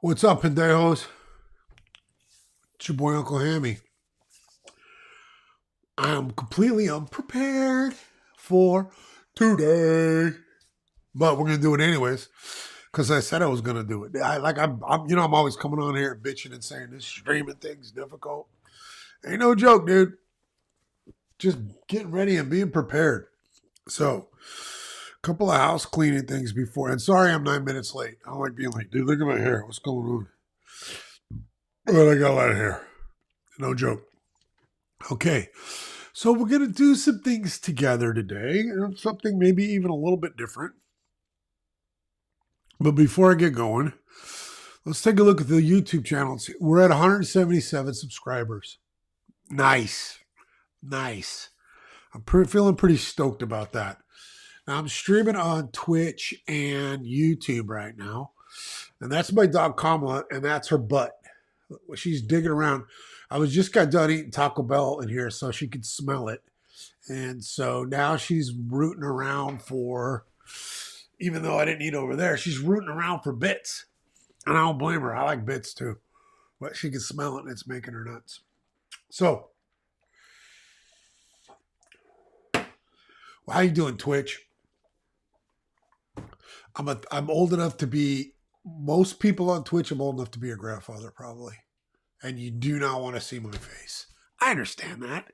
What's up, pendejos? It's your boy Uncle Hammy. I am completely unprepared for today, but we're gonna do it anyways because I said I was gonna do it. I'm always coming on here bitching and saying this streaming thing's difficult. Ain't no joke, dude. Just getting ready and being prepared. So, a couple of house cleaning things before. And sorry, I'm 9 minutes late. I don't like being like, dude, look at my hair. What's going on? But I got a lot of hair. No joke. Okay, so we're going to do some things together today, something maybe even a little bit different. But before I get going, let's take a look at the YouTube channel. We're at 177 subscribers. Nice. I'm feeling pretty stoked about that. Now, I'm streaming on Twitch and YouTube right now. And that's my dog Kamala, and that's her butt. She's digging around. I got done eating Taco Bell in here so she could smell it. And so now she's rooting around for, even though I didn't eat over there, she's rooting around for bits. And I don't blame her. I like bits too. But she can smell it and it's making her nuts. So, how you doing, Twitch? I'm old enough to be, most people on Twitch, I'm old enough to be a grandfather probably. And you do not want to see my face. I understand that.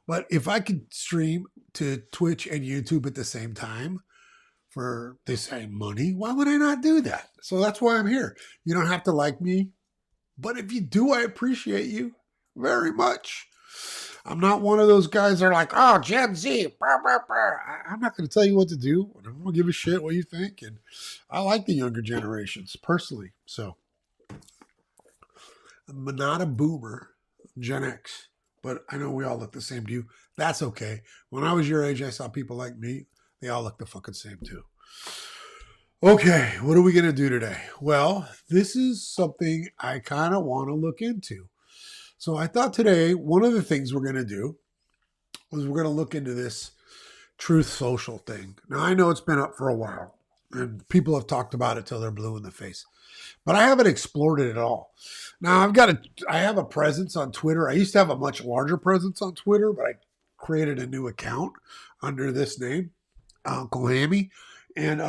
But if I could stream to Twitch and YouTube at the same time for the same money, why would I not do that? So that's why I'm here. You don't have to like me. But if you do, I appreciate you very much. I'm not one of those guys that are like, oh, Gen Z. Brr, brr, brr. I'm not going to tell you what to do. I don't give a shit what you think. And I like the younger generations personally. So I'm not a boomer, Gen X, but I know we all look the same to you. That's okay. When I was your age, I saw people like me. They all look the fucking same too. Okay, what are we going to do today? Well, this is something I kind of want to look into. So I thought today, one of the things we're going to do was we're going to look into this Truth Social thing. Now, I know it's been up for a while, and people have talked about it till they're blue in the face. But I haven't explored it at all. Now, I have a presence on Twitter. I used to have a much larger presence on Twitter, but I created a new account under this name, Uncle Hammy. And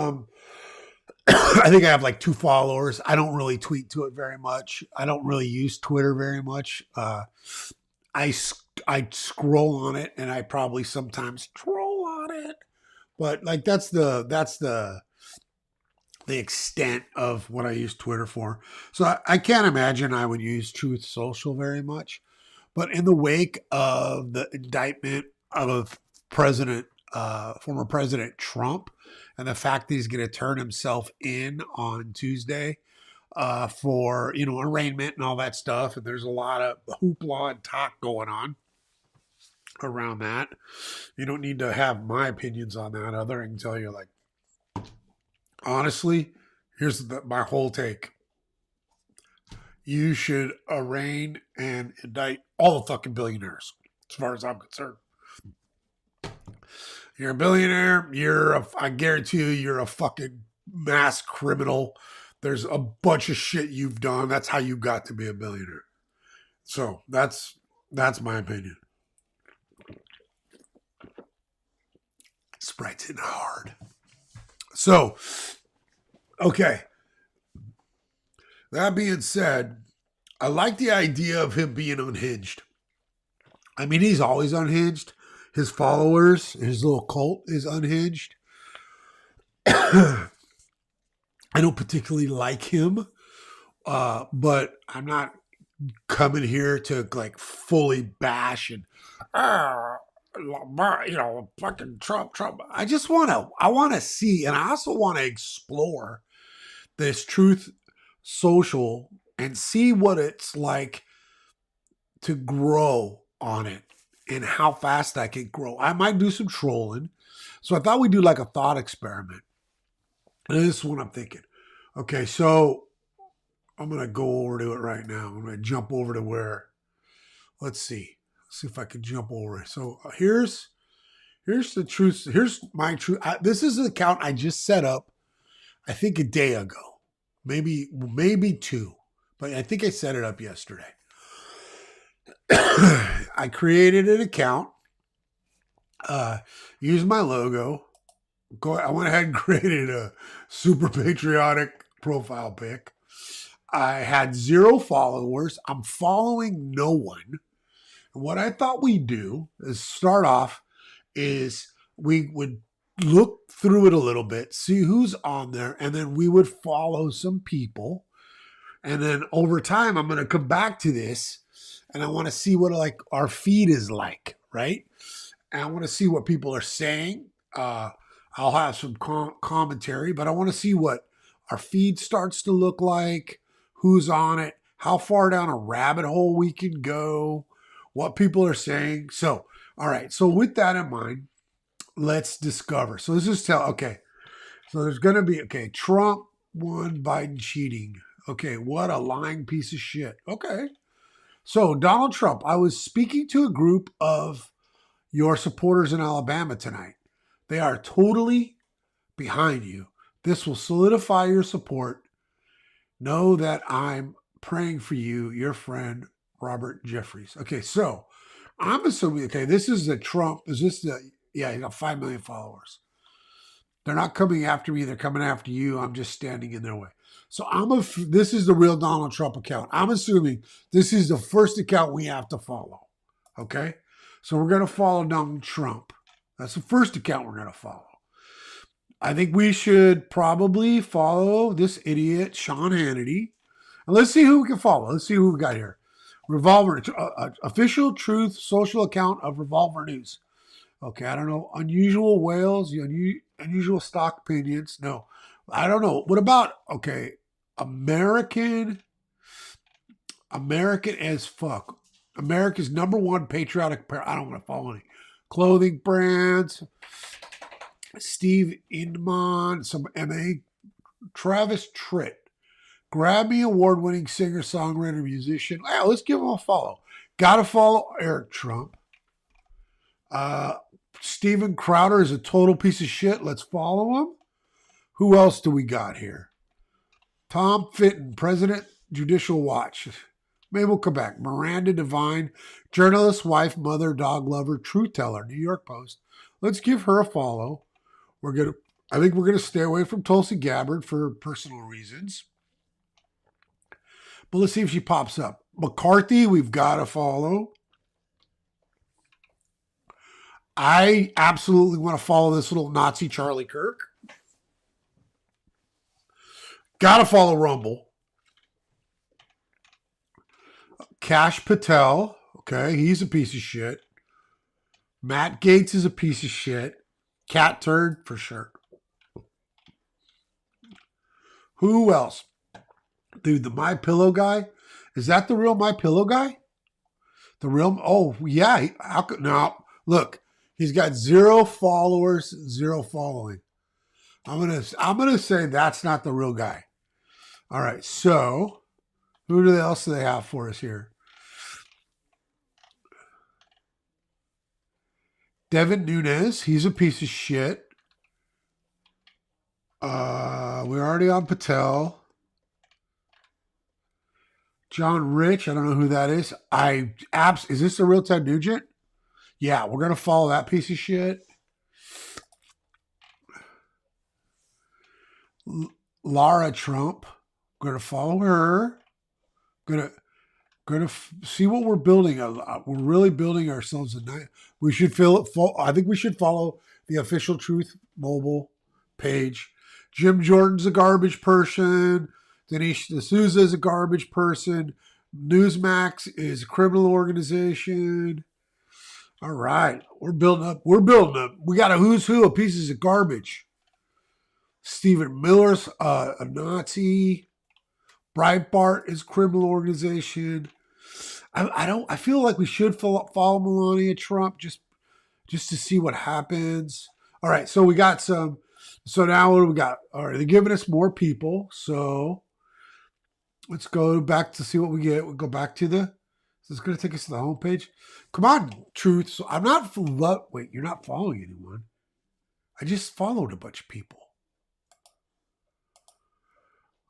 I think I have like 2 followers. I don't really tweet to it very much. I don't really use Twitter very much. I scroll on it, and I probably sometimes troll on it. But like that's the extent of what I use Twitter for. So I can't imagine I would use Truth Social very much. But in the wake of the indictment of former President Trump, and the fact that he's going to turn himself in on Tuesday for, arraignment and all that stuff, and there's a lot of hoopla and talk going on around that. You don't need to have my opinions on that other. I can tell you, like, honestly, here's my whole take. You should arraign and indict all the fucking billionaires, as far as I'm concerned. You're a billionaire. I guarantee you're a fucking mass criminal. There's a bunch of shit you've done. That's how you got to be a billionaire. So that's my opinion. Sprite's hitting hard. So, okay. That being said, I like the idea of him being unhinged. I mean, he's always unhinged. His followers, his little cult is unhinged. I don't particularly like him, but I'm not coming here to like fully bash and, fucking Trump. I want to see, and I also want to explore this Truth Social and see what it's like to grow on it. And how fast I can grow. I might do some trolling. So I thought we'd do like a thought experiment. And this is what I'm thinking. Okay, so I'm going to go over to it right now. I'm going to jump over to where, let's see if I can jump over it. So here's the truth. Here's my truth. This is an account I just set up, I think a day ago, maybe 2. but I think I set it up yesterday. I created an account, used my logo. I went ahead and created a super patriotic profile pic. I had 0 followers. I'm following no one. And what I thought we'd do is start off is we would look through it a little bit, see who's on there, and then we would follow some people. And then over time, I'm going to come back to this and I want to see what like our feed is like, right? And I want to see what people are saying. I'll have some commentary, but I want to see what our feed starts to look like, who's on it, how far down a rabbit hole we can go, what people are saying. So, all right. So with that in mind, let's discover. So this is okay. So there's going to be, Trump won, Biden cheating. Okay, what a lying piece of shit. Okay. So Donald Trump, I was speaking to a group of your supporters in Alabama tonight. They are totally behind you. This will solidify your support. Know that I'm praying for you, your friend, Robert Jeffries. Okay, so I'm assuming, this is the Trump. Is this the, yeah, he got 5 million followers. They're not coming after me. They're coming after you. I'm just standing in their way. So this is the real Donald Trump account. I'm assuming this is the first account we have to follow. Okay? So we're going to follow Donald Trump. That's the first account we're going to follow. I think we should probably follow this idiot, Sean Hannity. And let's see who we can follow. Let's see who we got here. Revolver, official truth social account of Revolver News. Okay, I don't know. Unusual whales, unusual stock opinions. No, I don't know. What about, American as fuck. America's #1 patriotic I don't want to follow any clothing brands. Steve Inman, some MA. Travis Tritt, Grammy award-winning singer, songwriter, musician. Wow, let's give him a follow. Gotta follow Eric Trump. Steven Crowder is a total piece of shit. Let's follow him. Who else do we got here? Tom Fitton, President, Judicial Watch. Maybe we'll come back. Miranda Devine, journalist, wife, mother, dog lover, truth teller, New York Post. Let's give her a follow. I think we're gonna stay away from Tulsi Gabbard for personal reasons. But let's see if she pops up. McCarthy, we've got to follow. I absolutely want to follow this little Nazi Charlie Kirk. Got to follow Rumble. Kash Patel. Okay, he's a piece of shit. Matt Gaetz is a piece of shit. Cat turd for sure. Who else? Dude, the My Pillow guy. Is that the real My Pillow guy? The real? Oh yeah. Now look, he's got 0 followers, 0 following. I'm gonna say that's not the real guy. All right. So who else do they have for us here? Devin Nunes, he's a piece of shit. We're already on Patel. John Rich, I don't know who that is. Is this the real Ted Nugent? Yeah, we're gonna follow that piece of shit. Lara Trump, we're gonna follow her. Gonna see what we're building. We're really building ourselves a night. We should I think we should follow the official Truth Mobile page. Jim Jordan's a garbage person. Denise D'Souza is a garbage person. Newsmax is a criminal organization. All right. We're building up. We got a who's who of pieces of garbage. Stephen Miller's a Nazi. Breitbart is a criminal organization. I feel like we should follow Melania Trump just to see what happens. All right. So we got some. So now what do we got? All right. They're giving us more people. So let's go back to see what we get. We'll go back to this is going to take us to the homepage. Come on, Truth. So I'm not, wait, you're not following anyone. I just followed a bunch of people.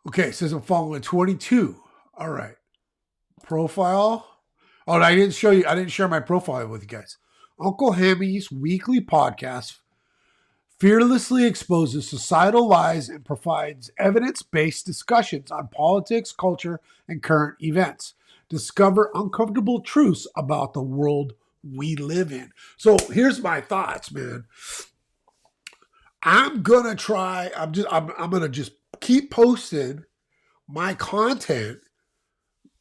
Okay, it says I'm following 22. All right. Profile. Oh, I didn't show you. I didn't share my profile with you guys. Uncle Hammy's weekly podcast fearlessly exposes societal lies and provides evidence-based discussions on politics, culture, and current events. Discover uncomfortable truths about the world we live in. So here's my thoughts, man. I'm gonna try. I'm gonna just keep posting my content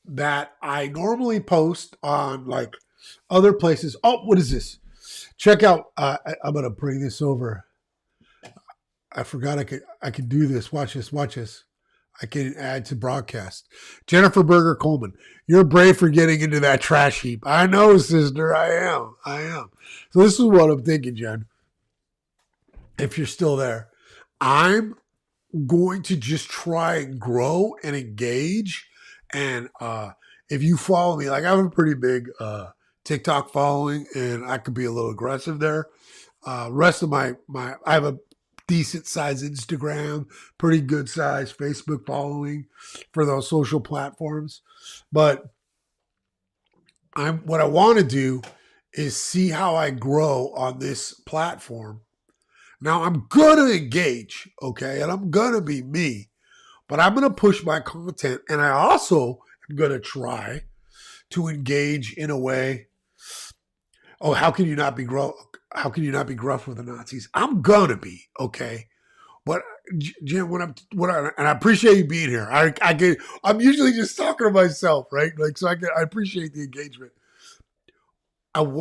that I normally post on like other places. Oh, what is this? Check out. I'm gonna bring this over. I forgot I could do this. Watch this. Watch this. I can add to broadcast. Jennifer Berger Coleman, you're brave for getting into that trash heap. I know, sister. I am. I am. So this is what I'm thinking, Jen. If you're still there, I'm going to just try and grow and engage. And if you follow me, like I have a pretty big TikTok following, and I could be a little aggressive there. Rest of I have a decent size Instagram, pretty good size Facebook following for those social platforms. But what I want to do is see how I grow on this platform. Now I'm going to engage, okay? And I'm going to be me, but I'm going to push my content. And I also am going to try to engage in a way. Oh, how can you not be gruff? How can you not be gruff with the Nazis? I'm going to be, okay? But Jim, and I appreciate you being here. I'm usually just talking to myself, right? Like, so I appreciate the engagement. I'm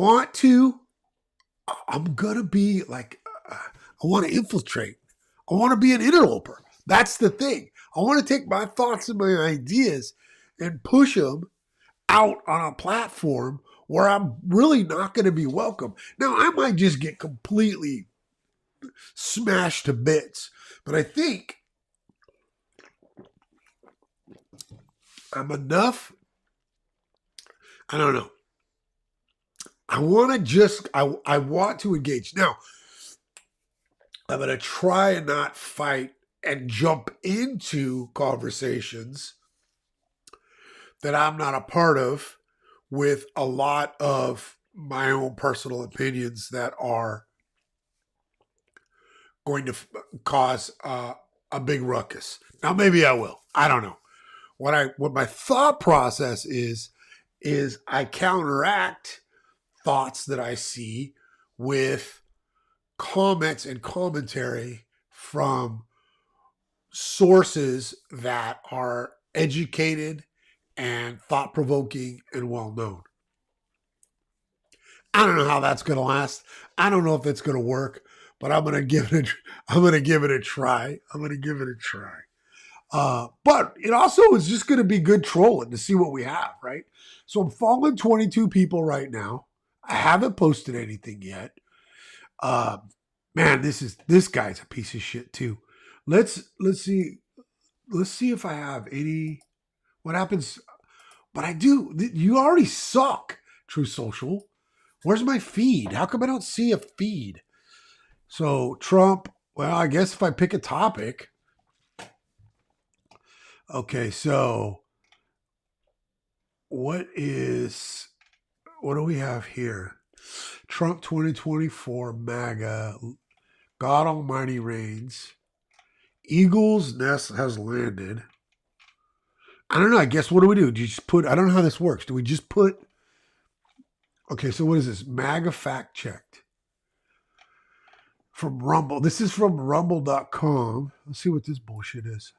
gonna be like, I want to infiltrate. I want to be an interloper. That's the thing. I want to take my thoughts and my ideas and push them out on a platform where I'm really not going to be welcome. Now, I might just get completely smashed to bits, but I think I'm enough. I don't know. I want to engage. Now, I'm going to try and not fight and jump into conversations that I'm not a part of with a lot of my own personal opinions that are going to cause a big ruckus. Now, maybe I will. I don't know. What my thought process is I counteract thoughts that I see with comments and commentary from sources that are educated and thought-provoking and well-known. I don't know how that's going to last. I don't know if it's going to work, but I'm going to give it a try. But it also is just going to be good trolling to see what we have, right? So I'm following 22 people right now. I haven't posted anything yet. Man, this guy's a piece of shit too. Let's see if I have any. What happens? But I do. You already suck, True Social. Where's my feed? How come I don't see a feed? So Trump. Well, I guess if I pick a topic. Okay, so what do we have here? Trump 2024 MAGA. God Almighty reigns. Eagle's nest has landed. I don't know. I guess what do we do? Do you just put, I don't know how this works. Do we just put, okay, so what is this? MAGA fact checked. From Rumble. This is from rumble.com. Let's see what this bullshit is.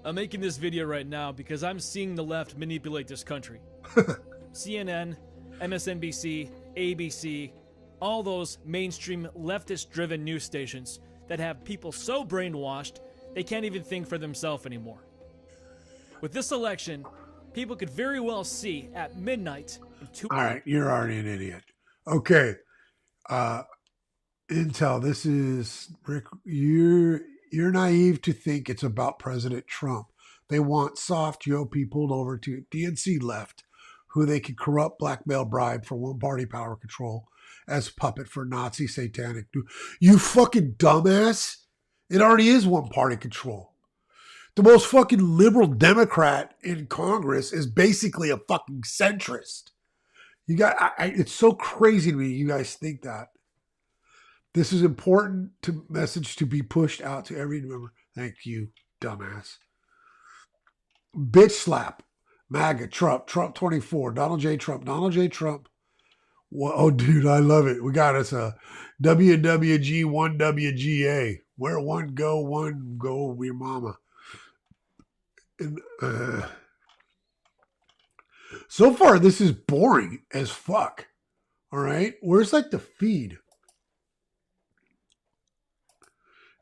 I'm making this video right now because I'm seeing the left manipulate this country. CNN, MSNBC, ABC, all those mainstream leftist-driven news stations that have people so brainwashed they can't even think for themselves anymore. With this election, people could very well see at midnight in 2 All right, you're already an idiot. Okay. Intel, this is Rick. You're naive to think it's about President Trump. They want soft GOP pulled over to DNC left, who they can corrupt, blackmail, bribe for one party power control as puppet for Nazi satanic. You fucking dumbass. It already is one party control. The most fucking liberal Democrat in Congress is basically a fucking centrist. You got, it's so crazy to me you guys think that. This is important to message to be pushed out to every member. Thank you, dumbass. Bitch slap. MAGA, Trump 24, Donald J. Trump. Oh, dude, I love it. We got us a WWG1WGA. Where one go your mama. And, so far, this is boring as fuck. All right? Where's like the feed?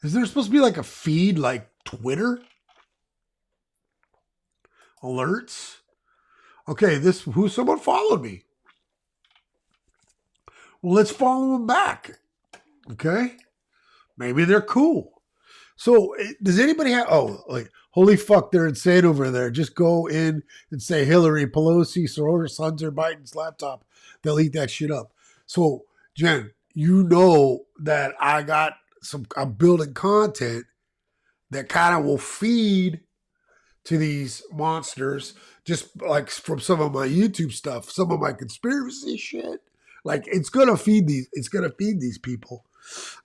Is there supposed to be like a feed like Twitter? Alerts? Okay, someone followed me. Well, let's follow them back. Okay? Maybe they're cool. So, does anybody have, holy fuck, they're insane over there. Just go in and say Hillary, Pelosi, Soros, Hunter Biden's laptop. They'll eat that shit up. So, Jen, you know that I'm building content that kind of will feed to these monsters, just like from some of my YouTube stuff, some of my conspiracy shit. Like it's gonna feed these people.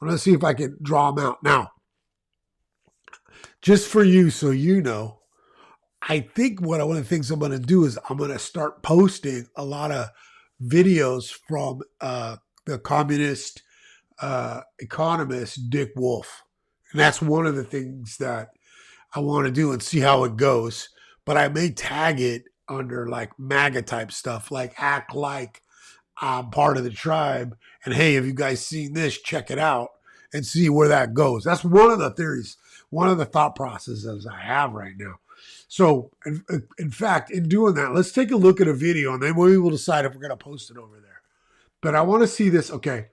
I'm gonna see if I can draw them out. Now, just for you, so you know, I think one of the things I'm gonna do is I'm gonna start posting a lot of videos from the communist economist Dick Wolf. And that's one of the things that I want to do and see how it goes. But I may tag it under like MAGA type stuff, like act like I'm part of the tribe. And hey, have you guys seen this? Check it out and see where that goes. That's one of the theories, one of the thought processes I have right now. So in fact, in doing that, let's take a look at a video and then we will decide if we're going to post it over there. But I want to see this. Okay.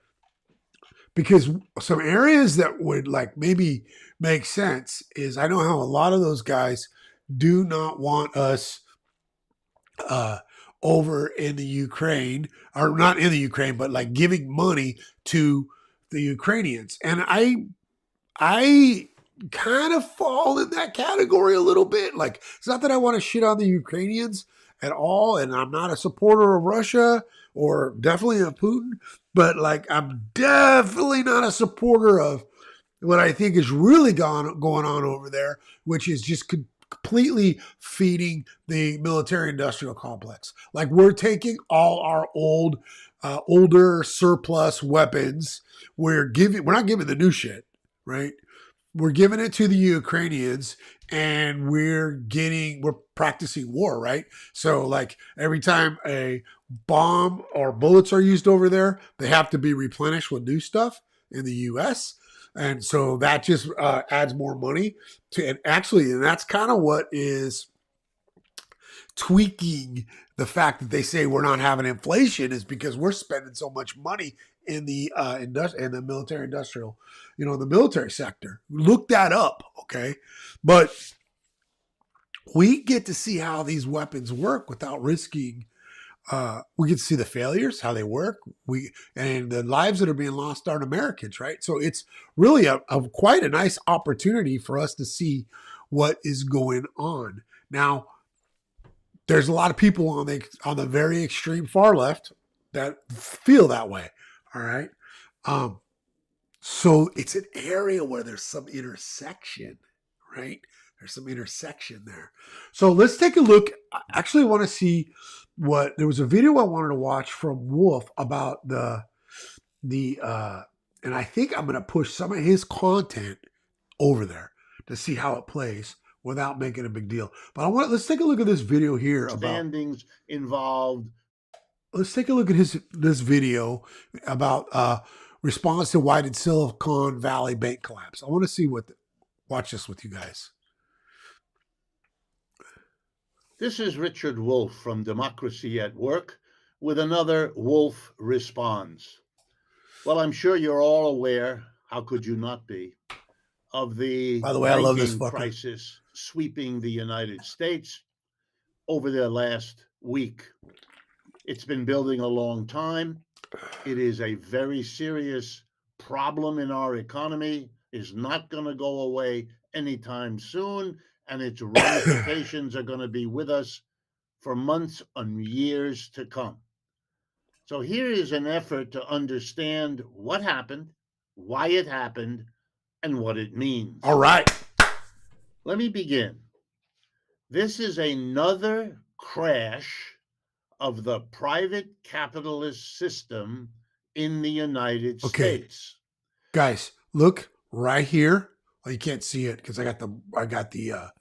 Because some areas that would like maybe make sense is I know how a lot of those guys do not want us over in the Ukraine, or not in the Ukraine, but like giving money to the Ukrainians. And I kind of fall in that category a little bit. Like, it's not that I want to shit on the Ukrainians at all, and I'm not a supporter of Russia or definitely of Putin, but like I'm definitely not a supporter of what I think is really going on over there, which is just completely feeding the military-industrial complex. Like we're taking all our older surplus weapons. We're not giving the new shit, right? We're giving it to the Ukrainians and we're practicing war, right? So like every time a bomb or bullets are used over there, they have to be replenished with new stuff in the US. And so that just adds more money to, and that's kind of what is tweaking the fact that they say we're not having inflation is because we're spending so much money in the military industrial, the military sector. Look that up, okay? But we get to see how these weapons work without risking. We get to see the failures, how they work. And the lives that are being lost aren't Americans, right? So it's really quite a nice opportunity for us to see what is going on. Now, there's a lot of people on the very extreme far left that feel that way. All right. So it's an area where there's some intersection, right? There's some intersection there. So let's take a look. I actually want to see there was a video I wanted to watch from Wolf about and I think I'm going to push some of his content over there to see how it plays without making a big deal. But let's take a look at this video here standings involved. Let's take a look at this video about response to why did Silicon Valley Bank collapse. I want to see watch this with you guys. This is Richard Wolff from Democracy at Work with another Wolff Responds. Well, I'm sure you're all aware, how could you not be, of the By the way, I love this crisis sweeping the United States over the last week. It's been building a long time. It is a very serious problem in our economy, is not going to go away anytime soon, and its ramifications are going to be with us for months and years to come. So here is an effort to understand what happened, why it happened, and what it means. All right. Let me begin. This is another crash of the private capitalist system in the United States. Guys, look right here. Well, you can't see it because I got the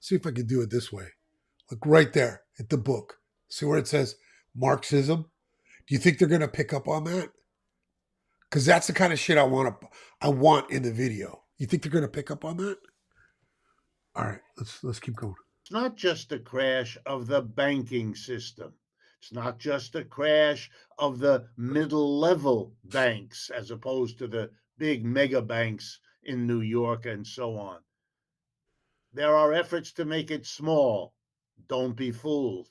see if I can do it this way. Look right there at the book. See where it says Marxism? Do you think they're gonna pick up on that? Because that's the kind of shit I want in the video. You think they're gonna pick up on that? All right, let's keep going. It's not just a crash of the banking system. It's not just a crash of the middle level banks as opposed to the big mega banks in New York and so on. There are efforts to make it small. Don't be fooled.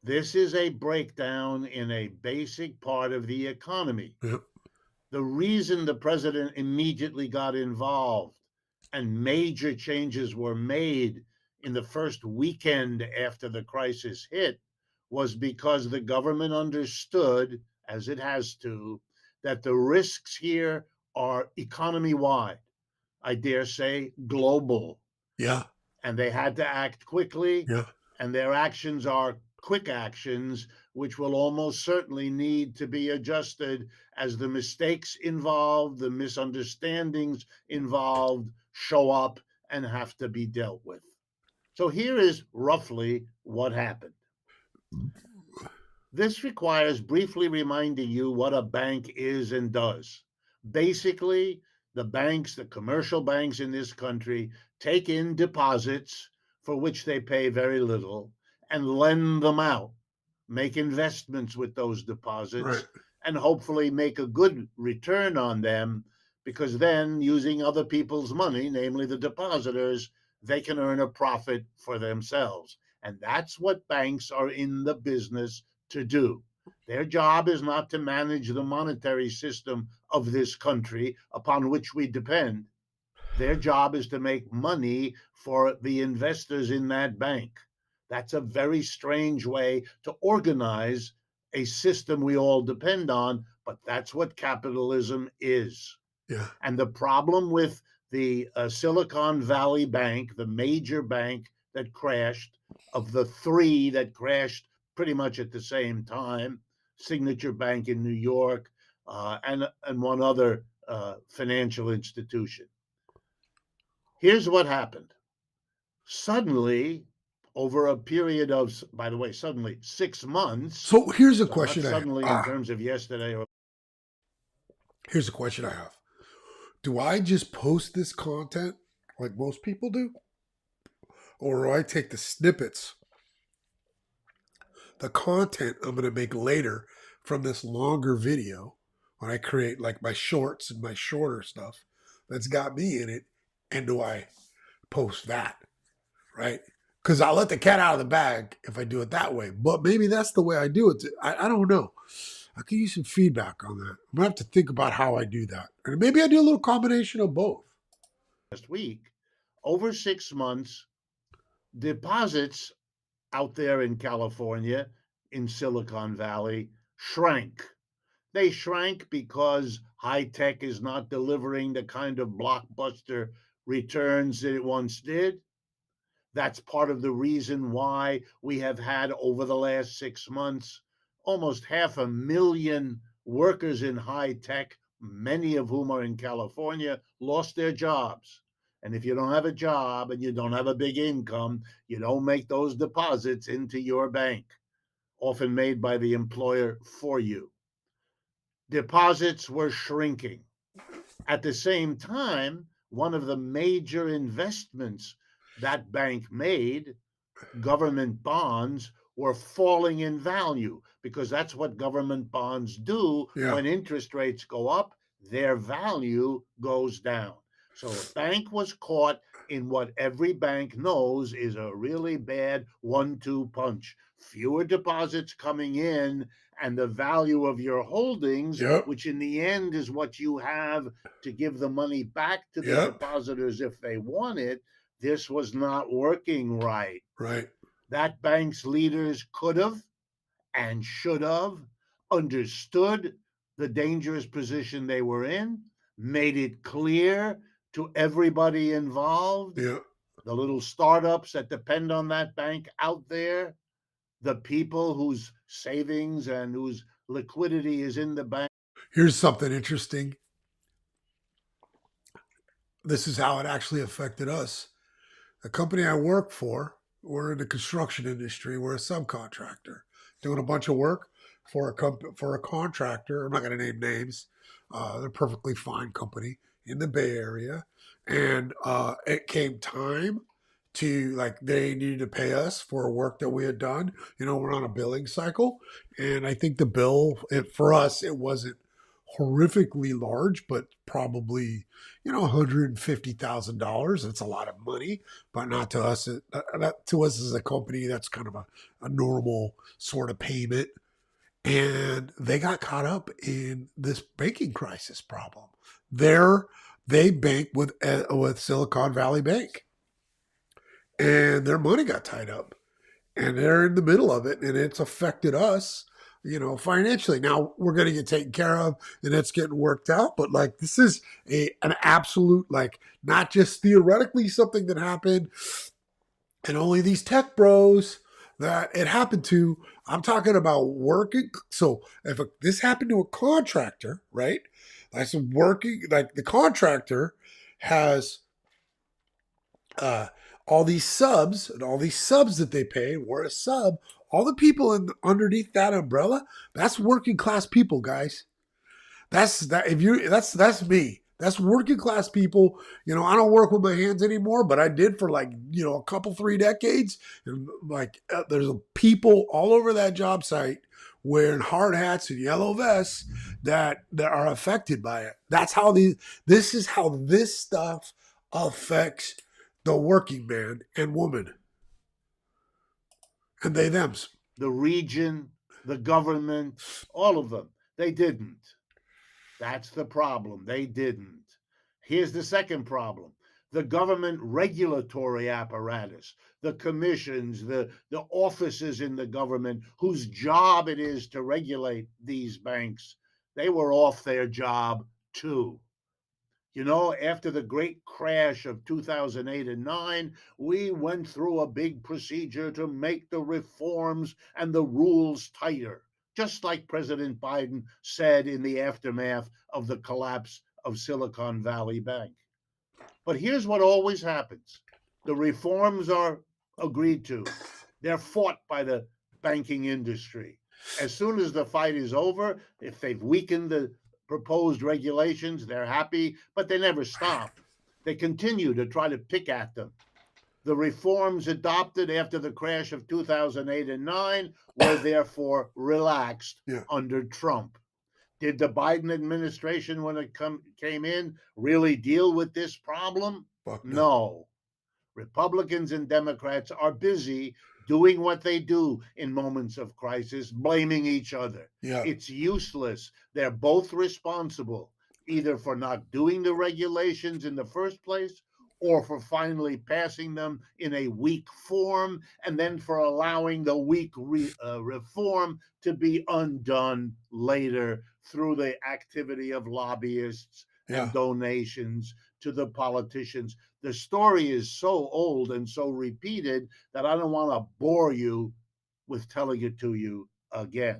This is a breakdown in a basic part of the economy. Yep. The reason the president immediately got involved and major changes were made in the first weekend after the crisis hit was because the government understood, as it has to, that the risks here are economy-wide, I dare say global. Yeah. And they had to act quickly. Yeah. And their actions are quick actions, which will almost certainly need to be adjusted as the mistakes involved, the misunderstandings involved show up and have to be dealt with. So here is roughly what happened. This requires briefly reminding you what a bank is and does. Basically, the banks, the commercial banks in this country, take in deposits for which they pay very little and lend them out, make investments with those deposits, Right. and hopefully make a good return on them, because then using other people's money, namely the depositors, they can earn a profit for themselves. And that's what banks are in the business to do. Their job is not to manage the monetary system of this country upon which we depend. Their job is to make money for the investors in that bank. That's a very strange way to organize a system we all depend on, but that's what capitalism is. Yeah. And the problem with the Silicon Valley Bank, the major bank that crashed, of the three that crashed pretty much at the same time, Signature Bank in New York, and one other financial institution. Here's what happened. Suddenly, over a period of, by the way, suddenly 6 months. So here's a so question. Not suddenly in terms of yesterday. Here's a question I have. Do I just post this content like most people do? Or do I take the snippets, the content I'm going to make later from this longer video when I create like my shorts and my shorter stuff that's got me in it, and do I post that, right? Because I'll let the cat out of the bag if I do it that way. But maybe that's the way I do it. I don't know. I could use some feedback on that. I'm going to have to think about how I do that. And maybe I do a little combination of both. Last week, over 6 months, deposits out there in California, in Silicon Valley, shrank. They shrank because high tech is not delivering the kind of blockbuster returns that it once did. That's part of the reason why we have had, over the last 6 months, almost 500,000 workers in high tech, many of whom are in California, lost their jobs. And if you don't have a job and you don't have a big income, you don't make those deposits into your bank, often made by the employer for you. Deposits were shrinking. At the same time, one of the major investments that bank made, government bonds, were falling in value, because that's what government bonds do. Yeah. When interest rates go up, their value goes down. So a bank was caught in what every bank knows is a really bad 1-2 punch. Fewer deposits coming in, and the value of your holdings, Yep. which in the end is what you have to give the money back to the Yep. depositors if they want it. This was not working right. Right. That bank's leaders could have and should have understood the dangerous position they were in, made it clear to everybody involved, Yeah. the little startups that depend on that bank out there, the people whose savings and whose liquidity is in the bank. Here's something interesting. This is how it actually affected us. The company I work for, we're in the construction industry. We're a subcontractor doing a bunch of work for a contractor. I'm not going to name names. They're a perfectly fine company in the Bay Area, and it came time to like they needed to pay us for work that we had done. You know, we're on a billing cycle, and I think the bill for us it wasn't horrifically large, but probably $150,000. It's a lot of money, but not to us. To us as a company, that's kind of a normal sort of payment. And they got caught up in this banking crisis problem. They bank with Silicon Valley Bank, and their money got tied up, and they're in the middle of it, and it's affected us, financially. Now we're going to get taken care of, and it's getting worked out. But like this is an absolute like not just theoretically something that happened, and only these tech bros that it happened to. I'm talking about working. So if this happened to a contractor, right? Like some working, like the contractor has uh, all these subs and all these subs that they pay. We're a sub. All the people underneath that umbrella, that's working class people, guys. That's that. If you, that's me. That's working class people. I don't work with my hands anymore, but I did for like a couple 3 decades. And like, there's people all over that job site wearing hard hats and yellow vests that are affected by it. That's how This is how this stuff affects the working man and woman, and they thems. The region, the government, all of them. They didn't. That's the problem. They didn't. Here's the second problem: the government regulatory apparatus, the commissions, the offices in the government whose job it is to regulate these banks, they were off their job too. After the great crash of 2008 and 9, we went through a big procedure to make the reforms and the rules tighter, just like President Biden said in the aftermath of the collapse of Silicon Valley Bank. But here's what always happens: the reforms are agreed to, they're fought by the banking industry. As soon as the fight is over, if they've weakened the proposed regulations, they're happy, but they never stop. They continue to try to pick at them. The reforms adopted after the crash of 2008 and 9 were therefore relaxed under Trump. Did the Biden administration, when it came in, really deal with this problem? Fuck no. No. Republicans and Democrats are busy doing what they do in moments of crisis, blaming each other. Yeah. It's useless. They're both responsible, either for not doing the regulations in the first place or for finally passing them in a weak form, and then for allowing the weak reform to be undone later through the activity of lobbyists and donations to the politicians. The story is so old and so repeated that I don't want to bore you with telling it to you again.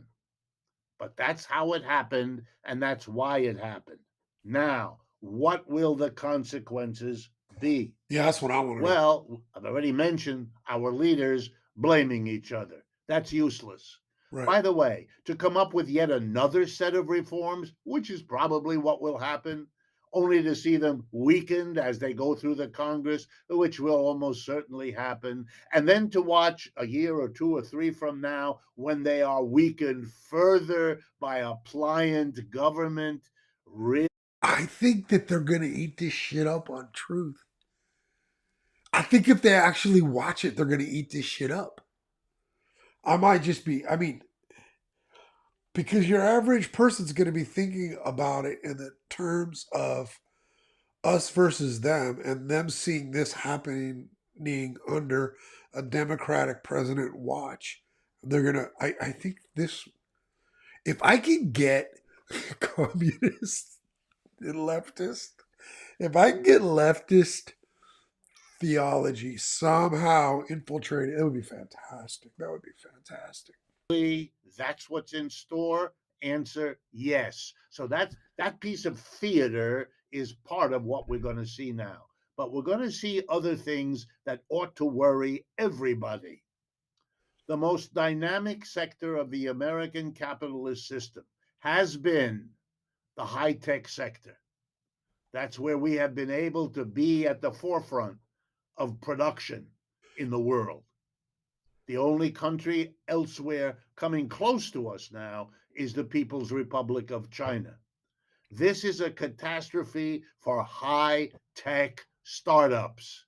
But that's how it happened, and that's why it happened. Now, what will the consequences be? Yeah, that's what I want to know. Well, I've already mentioned our leaders blaming each other. That's useless. Right. By the way, to come up with yet another set of reforms, which is probably what will happen, only to see them weakened as they go through the Congress, which will almost certainly happen, and then to watch a year or 2 or 3 from now when they are weakened further by a pliant government. I think that they're going to eat this shit up on truth. I think if they actually watch it, they're going to eat this shit up. I might just be, I mean, because your average person's going to be thinking about it in the terms of us versus them and them seeing this happening under a Democratic president watch. They're going to, I think this, if I can get communists and leftists, if I can get leftist theology somehow infiltrated, it would be fantastic. That would be fantastic. That's what's in store? Answer, yes. So that piece of theater is part of what we're going to see now. But we're going to see other things that ought to worry everybody. The most dynamic sector of the American capitalist system has been the high-tech sector. That's where we have been able to be at the forefront of production in the world. The only country elsewhere coming close to us now is the People's Republic of China. This is a catastrophe for high-tech startups.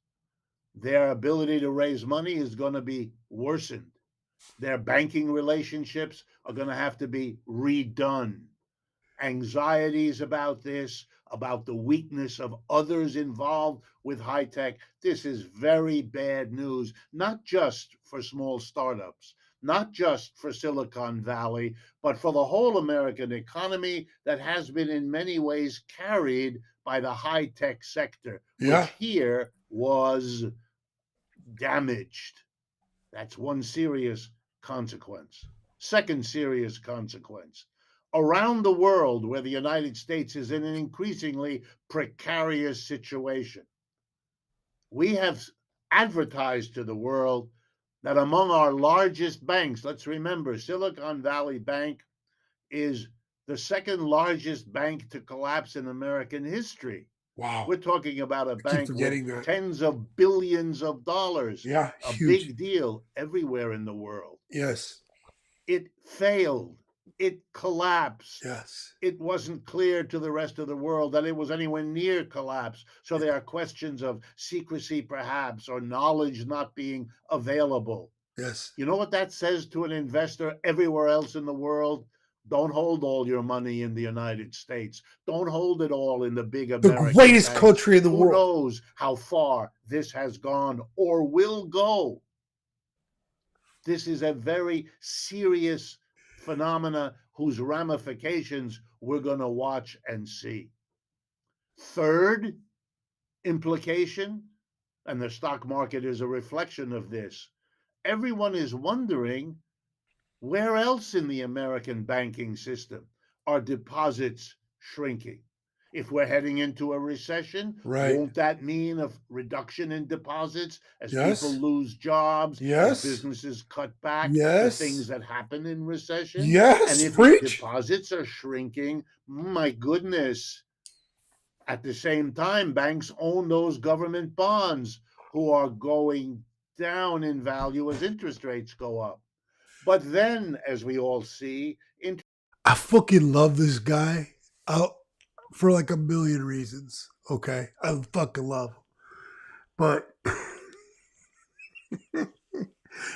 Their ability to raise money is going to be worsened. Their banking relationships are going to have to be redone. Anxieties about this, about the weakness of others involved with high tech. This is very bad news, not just for small startups, not just for Silicon Valley, but for the whole American economy that has been in many ways carried by the high tech sector, Yeah. which here was damaged. That's one serious consequence. Second serious consequence. Around the world, where the United States is in an increasingly precarious situation, we have advertised to the world that among our largest banks, let's remember, Silicon Valley Bank is the second largest bank to collapse in American history. Wow. We're talking about a bank with that. tens of billions of dollars. Yeah, a huge. big deal everywhere in the world. Yes. It failed. It collapsed. Yes. It wasn't clear to the rest of the world that it was anywhere near collapse. So there are questions of secrecy, perhaps, or knowledge not being available. Yes. You know what that says to an investor everywhere else in the world? Don't hold all your money in the United States. Don't hold it all in the big American The greatest banks. country in the world. Who knows how far this has gone or will go? This is a very serious phenomena whose ramifications we're going to watch and see. Third implication, and the stock market is a reflection of this, everyone is wondering, where else in the American banking system are deposits shrinking? If we're heading into a recession, Right. won't that mean a reduction in deposits as Yes. people lose jobs, Yes. as businesses cut back, Yes. the things that happen in recession? Yes. And if Preach. deposits are shrinking, my goodness, at the same time, banks own those government bonds who are going down in value as interest rates go up. But then, as we all see, I fucking love this guy for like a million reasons. Okay. I fucking love him. But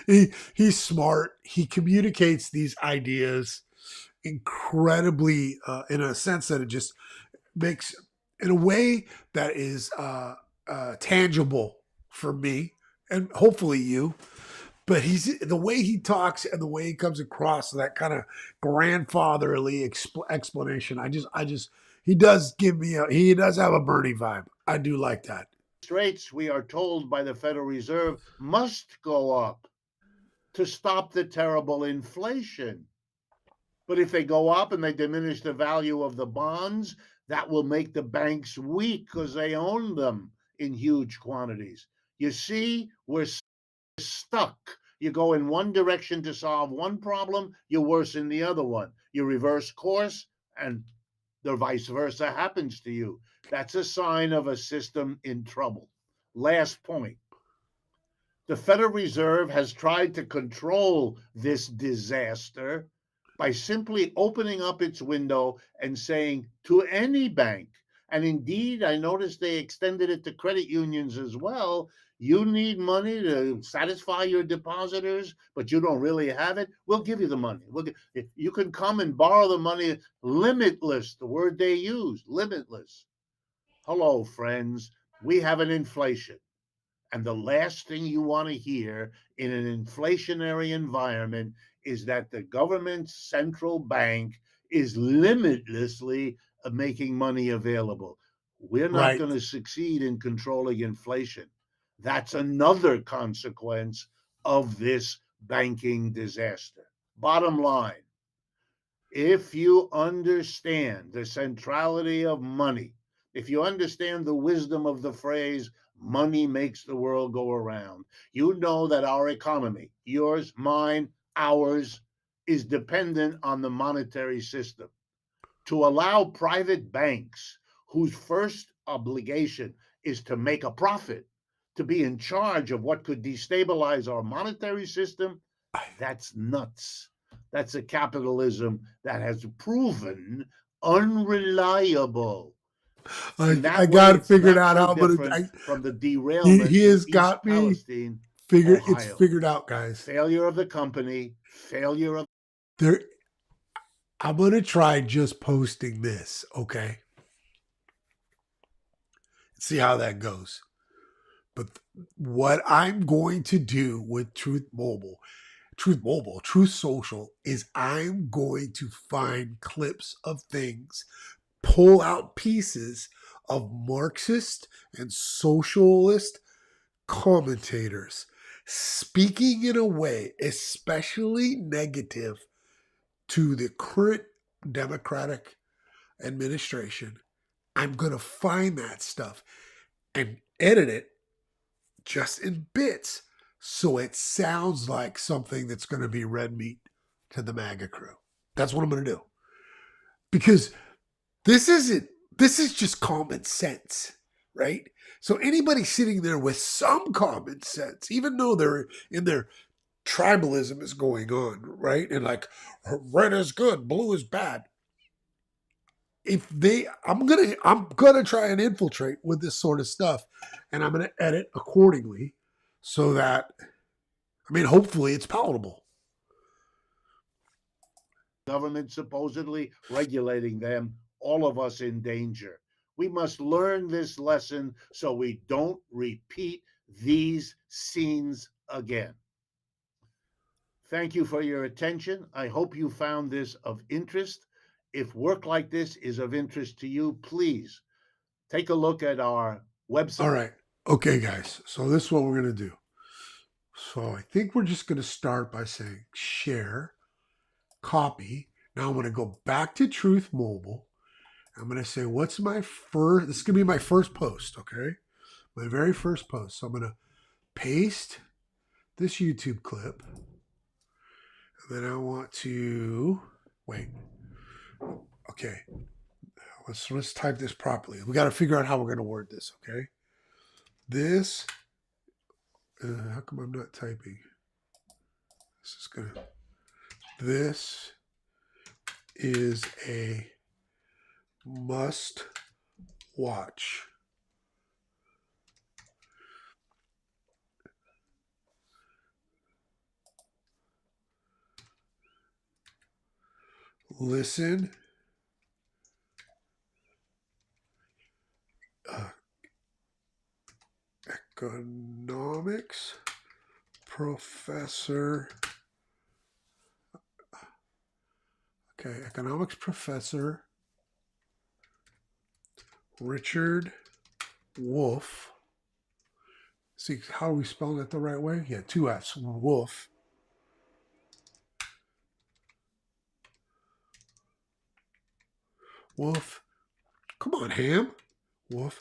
he's smart. He communicates these ideas incredibly, in a sense that it just makes, in a way that is tangible for me and hopefully you. But he's the way he talks and the way he comes across, that kind of grandfatherly explanation. He does he does have a Bernie vibe. I do like that. Rates, we are told by the Federal Reserve, must go up to stop the terrible inflation. But if they go up and they diminish the value of the bonds, that will make the banks weak because they own them in huge quantities. You see, we're stuck. You go in one direction to solve one problem, you worsen the other one. You reverse course, and the vice versa happens to you. That's a sign of a system in trouble. Last point. The Federal Reserve has tried to control this disaster by simply opening up its window and saying to any bank, And indeed, I noticed they extended it to credit unions as well. You need money to satisfy your depositors, but you don't really have it. We'll give you the money. You can come and borrow the money, limitless, the word they use, limitless. Hello, friends. We have an inflation. And the last thing you want to hear in an inflationary environment is that the government's central bank is limitlessly making money available. We're not Right. going to succeed in controlling inflation. That's another consequence of this banking disaster. Bottom line, if you understand the centrality of money, if you understand the wisdom of the phrase, money makes the world go around, you know that our economy, yours, mine, ours, is dependent on the monetary system. To allow private banks, whose first obligation is to make a profit, to be in charge of what could destabilize our monetary system, that's nuts. That's a capitalism that has proven unreliable. In I that way, got it it's figured not out so how I'm gonna. different from the He derailment in has East got me Palestine, figured. It's Ohio. figured out, guys. Failure of the company, failure of. There. I'm gonna try just posting this. Okay. See how that goes. But what I'm going to do with Truth Social, is I'm going to find clips of things, pull out pieces of Marxist and socialist commentators speaking in a way especially negative to the current Democratic administration. I'm going to find that stuff and edit it just in bits so it sounds like something that's going to be red meat to the MAGA crew. That's what I'm going to do. Because this is just common sense, right? So anybody sitting there with some common sense, even though they're in their tribalism is going on, right? And like red is good, blue is bad. If they I'm gonna try and infiltrate with this sort of stuff, and I'm gonna edit accordingly so that, I mean, hopefully it's palatable. Government supposedly regulating them, all of us in danger. We must learn this lesson so we don't repeat these scenes again. Thank you for your attention. I hope you found this of interest. If work like this is of interest to you, please take a look at our website. All right. Okay, guys. So this is what we're going to do. So I think we're just going to start by saying share, copy. Now I'm going to go back to Truth Mobile. I'm going to say, what's my first, this is going to be my first post, okay? My very first post. So I'm going to paste this YouTube clip. And then I want to, wait. Okay. Let's type this properly. We got to figure out how we're going to word this, okay? This, how come I'm not typing? This is a must watch. Listen, economics professor. Okay, economics professor Richard Wolff. See, how are we spelling it the right way? Yeah, 2 F's. Wolff. Wolff. Come on, Ham. Wolff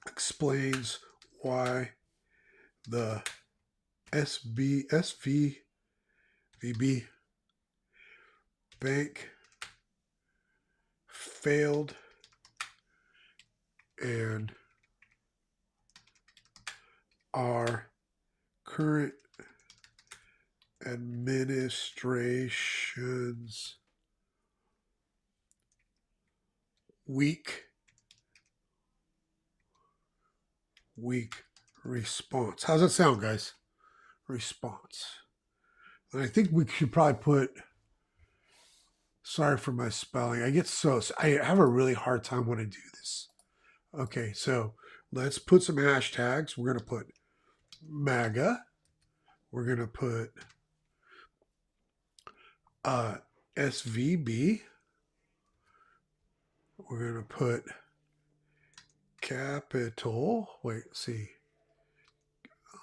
explains why the SVB bank failed and our current administration's weak response. How's that sound, guys? Response. And I think we should probably put, sorry for my spelling. I have a really hard time when I do this. Okay, so let's put some hashtags. We're going to put MAGA. We're going to put SVB. We're going to put capital. Wait, see.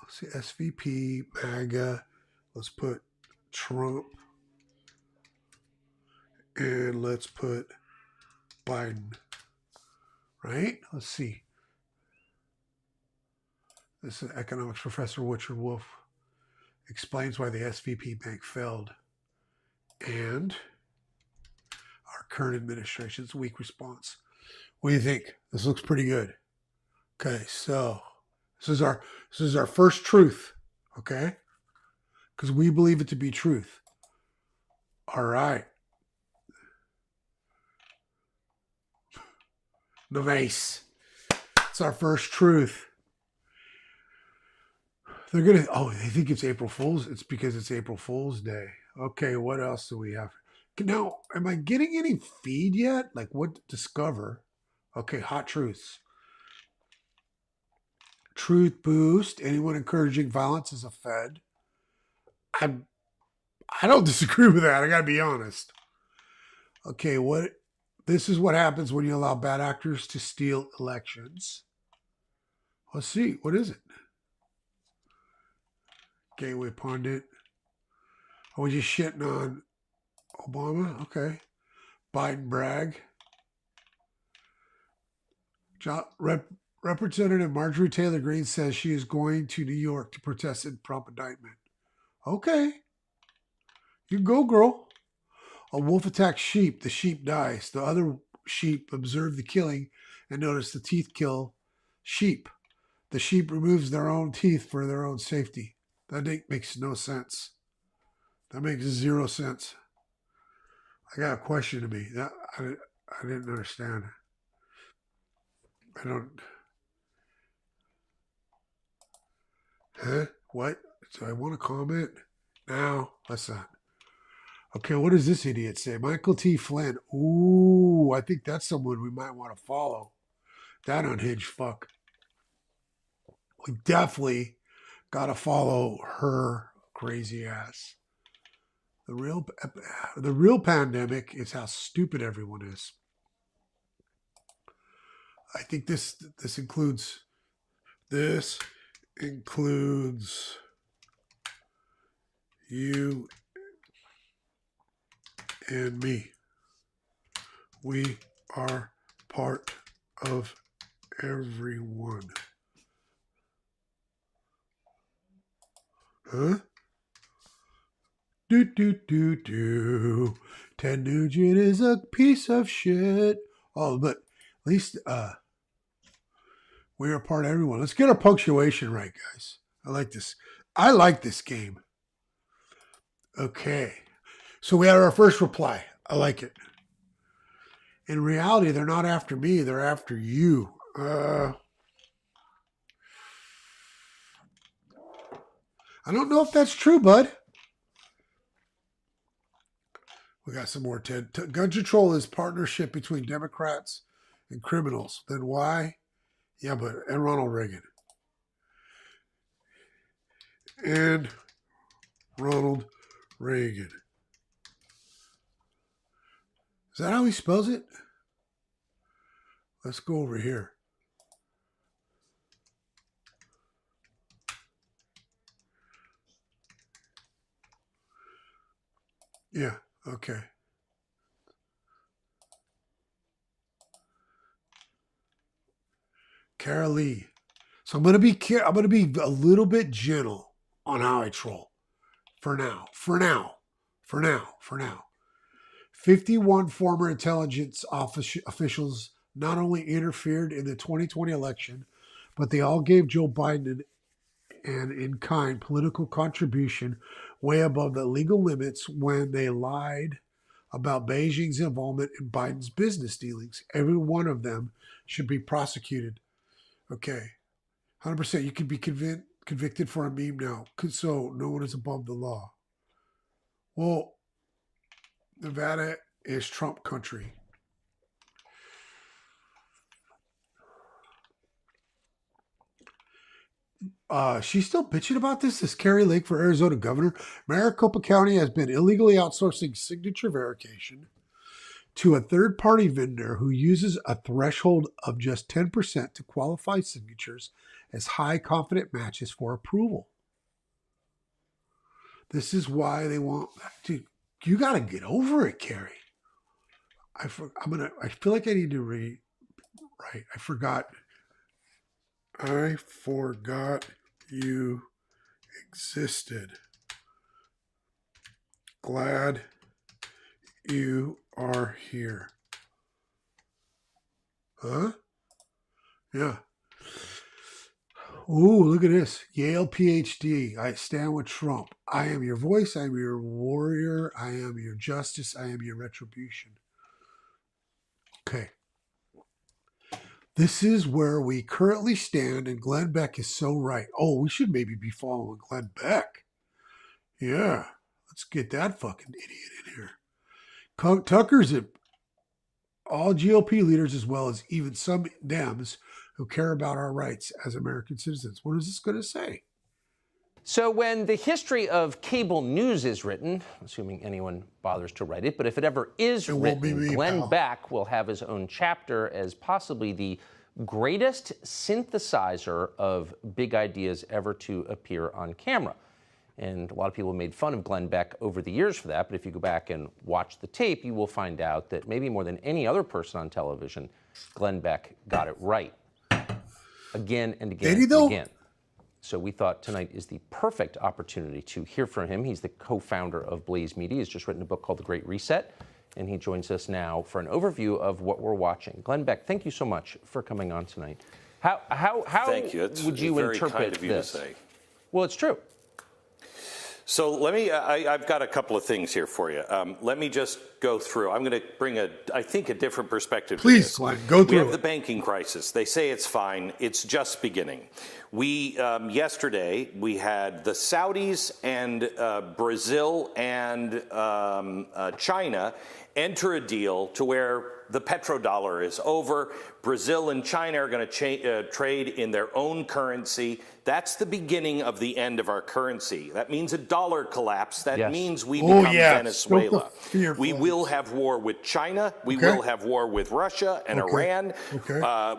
Let's see, SVP, MAGA. Let's put Trump. And let's put Biden. Right? Let's see. This is economics professor Richard Wolf explains why the SVP bank failed and our current administration's weak response. What do you think? This looks pretty good. Okay, so this is our first truth, okay? Because we believe it to be truth. All right. Nice. It's our first truth. They think it's April Fool's. It's because it's April Fool's Day. Okay, what else do we have? Now, am I getting any feed yet? Like what? Discover. Okay, hot truths. Truth boost. Anyone encouraging violence is a Fed. I don't disagree with that. I gotta be honest. Okay, this is what happens when you allow bad actors to steal elections. Let's see. What is it? Gateway Pundit. Are we just shitting on Obama? Okay. Biden brag. Representative Marjorie Taylor Greene says she is going to New York to protest in Trump indictment. Okay. You go, girl. A wolf attacks sheep. The sheep dies. The other sheep observe the killing and notice the teeth kill sheep. The sheep removes their own teeth for their own safety. That makes no sense. That makes zero sense. I got a question to me. I didn't understand. I don't. Huh? What? So I want to comment? Now, let's not. Okay, what does this idiot say? Michael T. Flynn. Ooh, I think that's someone we might want to follow. That unhinged fuck. We definitely got to follow her crazy ass. The real pandemic is how stupid everyone is. I think this includes you and me. We are part of everyone. Huh? Do. Ted Nugent is a piece of shit. Oh, but at least we are part of everyone. Let's get our punctuation right, guys. I like this. I like this game. Okay. So we had our first reply. I like it. In reality, they're not after me. They're after you. I don't know if that's true, bud. We got some more, Ted. Gun control is partnership between Democrats and criminals. Then why? Yeah, and Ronald Reagan. And Ronald Reagan. Is that how he spells it? Let's go over here. Yeah, okay. Kara Lee. So I'm gonna be a little bit gentle on how I troll. For now. 51 former intelligence officials not only interfered in the 2020 election, but they all gave Joe Biden an in-kind political contribution way above the legal limits when they lied about Beijing's involvement in Biden's business dealings. Every one of them should be prosecuted. Okay, 100%. You can be convicted for a meme now, so no one is above the law. Well, Nevada is Trump country. She's still bitching about this. This Carrie Lake for Arizona governor. Maricopa County has been illegally outsourcing signature verification to a third-party vendor who uses a threshold of just 10% to qualify signatures as high confident matches for approval. This is why they want, dude, you got to get over it, Carrie. I feel like I need to right. I forgot you existed. Glad you are here. Huh? Yeah. Ooh, look at this. Yale PhD. I stand with Trump. I am your voice. I am your warrior. I am your justice. I am your retribution. Okay. This is where we currently stand, and Glenn Beck is so right. Oh, we should maybe be following Glenn Beck. Yeah. Let's get that fucking idiot in here. Tucker's at all GOP leaders, as well as even some Dems who care about our rights as American citizens. What is this going to say? So when the history of cable news is written, assuming anyone bothers to write it, but if it ever is written, Glenn Beck will have his own chapter as possibly the greatest synthesizer of big ideas ever to appear on camera. And a lot of people made fun of Glenn Beck over the years for that, but if you go back and watch the tape, you will find out that maybe more than any other person on television, Glenn Beck got it right. Again and again and again. So we thought tonight is the perfect opportunity to hear from him. He's the co-founder of Blaze Media. He's just written a book called The Great Reset, and he joins us now for an overview of what we're watching. Glenn Beck, thank you so much for coming on tonight. How thank you. It's would you very interpret kind of you this? to say. Well, it's true. So let me, I've got a couple of things here for you. Let me just go through. I'm going to bring I think a different perspective. Please, Glenn, go through We have the banking crisis. They say it's fine. It's just beginning. Yesterday, we had the Saudis and Brazil and China enter a deal to where the petrodollar is over. Brazil and China are going to trade in their own currency. That's the beginning of the end of our currency. That means a dollar collapse. That means we become Venezuela. We will have war with China. We will have war with Russia and Iran.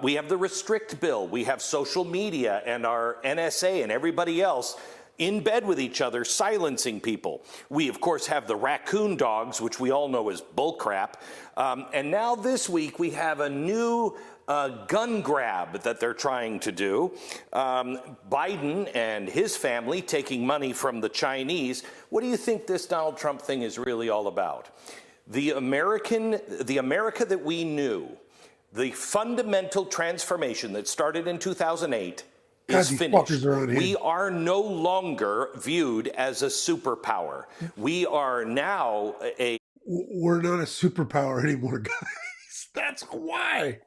We have the restrict bill. We have social media and our NSA and everybody else in bed with each other, silencing people. We, of course, have the raccoon dogs, which we all know is bullcrap. And now this week, we have a new gun grab that they're trying to do. Biden and his family taking money from the Chinese. What do you think this Donald Trump thing is really all about? The America that we knew, the fundamental transformation that started in 2008, is finished. We are no longer viewed as a superpower. We are now We're not a superpower anymore, guys. That's why.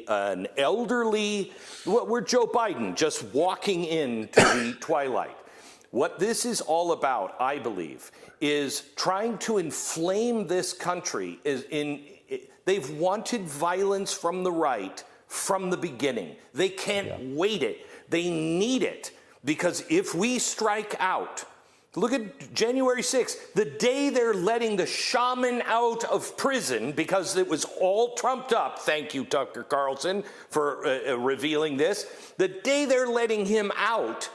An elderly, we're Joe Biden just walking into the twilight. What this is all about, I believe, is trying to inflame this country. They've wanted violence from the right from the beginning. They can't wait it. They need it. Because if we strike out, look at January 6th, the day they're letting the shaman out of prison, because it was all trumped up, thank you, Tucker Carlson, for revealing this. The day they're letting him out,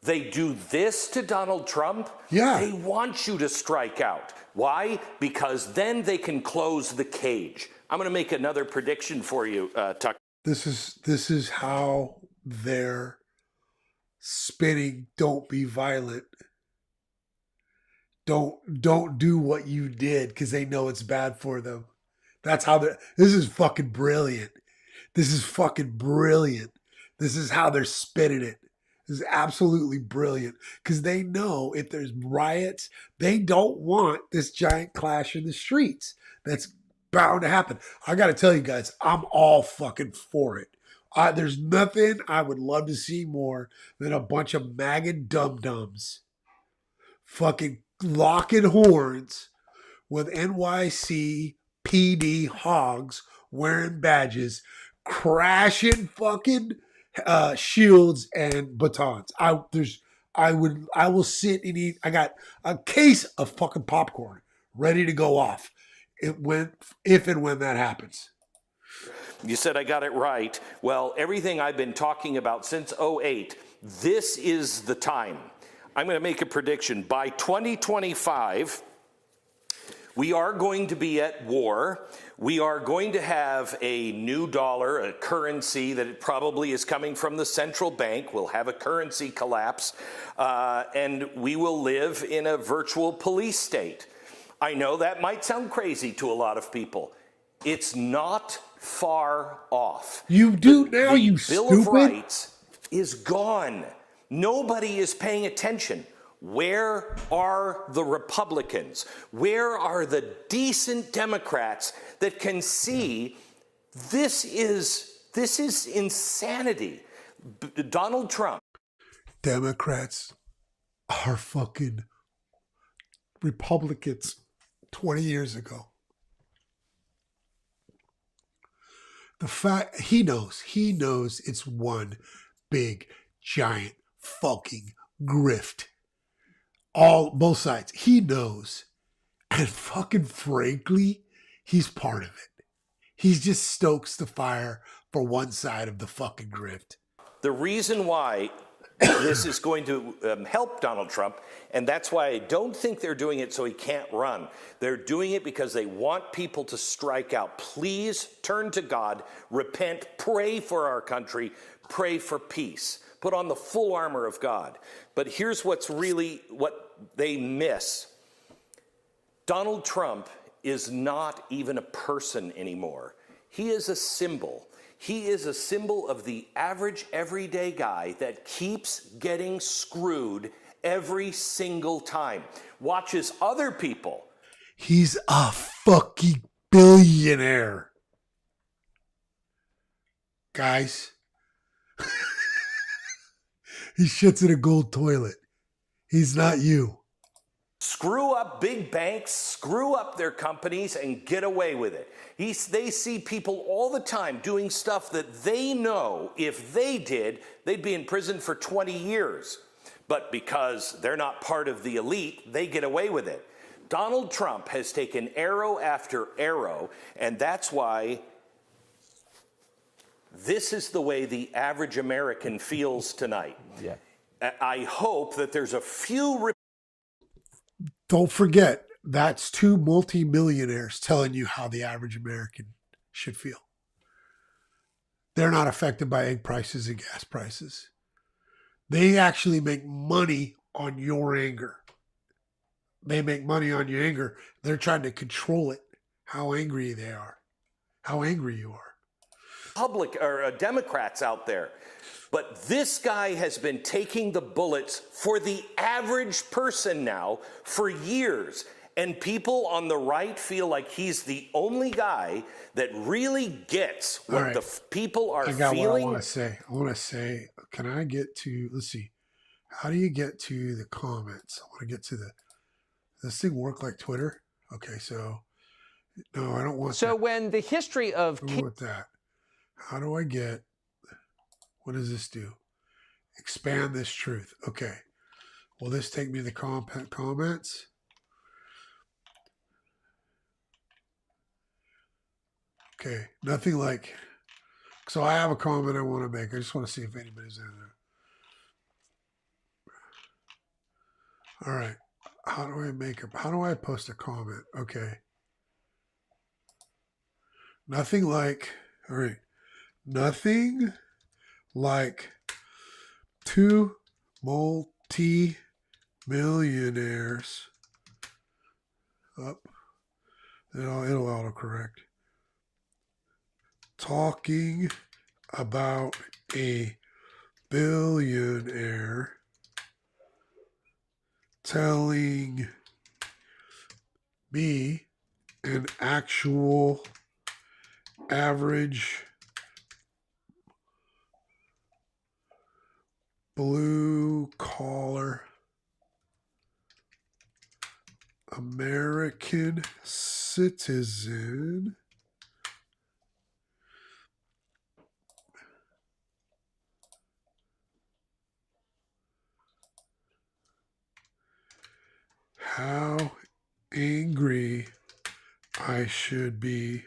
they do this to Donald Trump. They want you to strike out. Why? Because then they can close the cage. I'm going to make another prediction for you, Tucker. This is how they're spinning. Don't be violent. Don't do what you did, because they know it's bad for them. That's how this is fucking brilliant. This is fucking brilliant. This is how they're spinning it. is absolutely brilliant because they know if there's riots, they don't want this giant clash in the streets. That's bound to happen. I got to tell you guys, I'm all fucking for it. There's nothing I would love to see more than a bunch of MAGA dum-dums fucking locking horns with NYCPD hogs wearing badges, crashing fucking shields and batons. I will sit and eat. I got a case of fucking popcorn ready to go off. If and when that happens. You said I got it right. Well, everything I've been talking about since 2008, this is the time. I'm going to make a prediction. By 2025, we are going to be at war. We are going to have a new dollar, a currency that it probably is coming from the central bank. We'll have a currency collapse, and we will live in a virtual police state. I know that might sound crazy to a lot of people. It's not far off. You do now, you Bill stupid. of Rights is gone. Nobody is paying attention. Where are the Republicans? Where are the decent Democrats that can see this is insanity? Donald Trump. Democrats are fucking Republicans 20 years ago. The fact he knows it's one big giant fucking grift. Both sides. He knows. And fucking frankly, he's part of it. He just stokes the fire for one side of the fucking grift. The reason why this is going to help Donald Trump, and that's why I don't think they're doing it so he can't run. They're doing it because they want people to strike out. Please turn to God, repent, pray for our country, pray for peace. Put on the full armor of God. But here's what they miss. Donald Trump is not even a person anymore. He is a symbol. He is a symbol of the average, everyday guy that keeps getting screwed every single time. Watches other people. He's a fucking billionaire. Guys. He shits in a gold toilet. He's not you. Screw up big banks, screw up their companies, and get away with it. They see people all the time doing stuff that they know if they did, they'd be in prison for 20 years. But because they're not part of the elite, they get away with it. Donald Trump has taken arrow after arrow, and that's why this is the way the average American feels tonight. Yeah. I hope that there's a few... Don't forget, that's two multimillionaires telling you how the average American should feel. They're not affected by egg prices and gas prices. They actually make money on your anger. They make money on your anger. They're trying to control it, how angry they are, how angry you are. Democrats out there. But this guy has been taking the bullets for the average person now for years. And people on the right feel like he's the only guy that really gets what the people are feeling. What I want to say, can I get to, let's see, how do you get to the comments? I want to get to does this thing work like Twitter? Okay, so, no, I don't want that. So when the history of... I don't want that. How do I get... What does this do? Expand this truth. Okay. Will this take me to the comments? Okay. Nothing like... So I have a comment I want to make. I just want to see if anybody's in there. All right. How do I post a comment? Okay. Nothing like... All right. Nothing... like two multi-millionaires up. It'll autocorrect. Talking about a billionaire telling me an actual average blue collar American citizen how angry I should be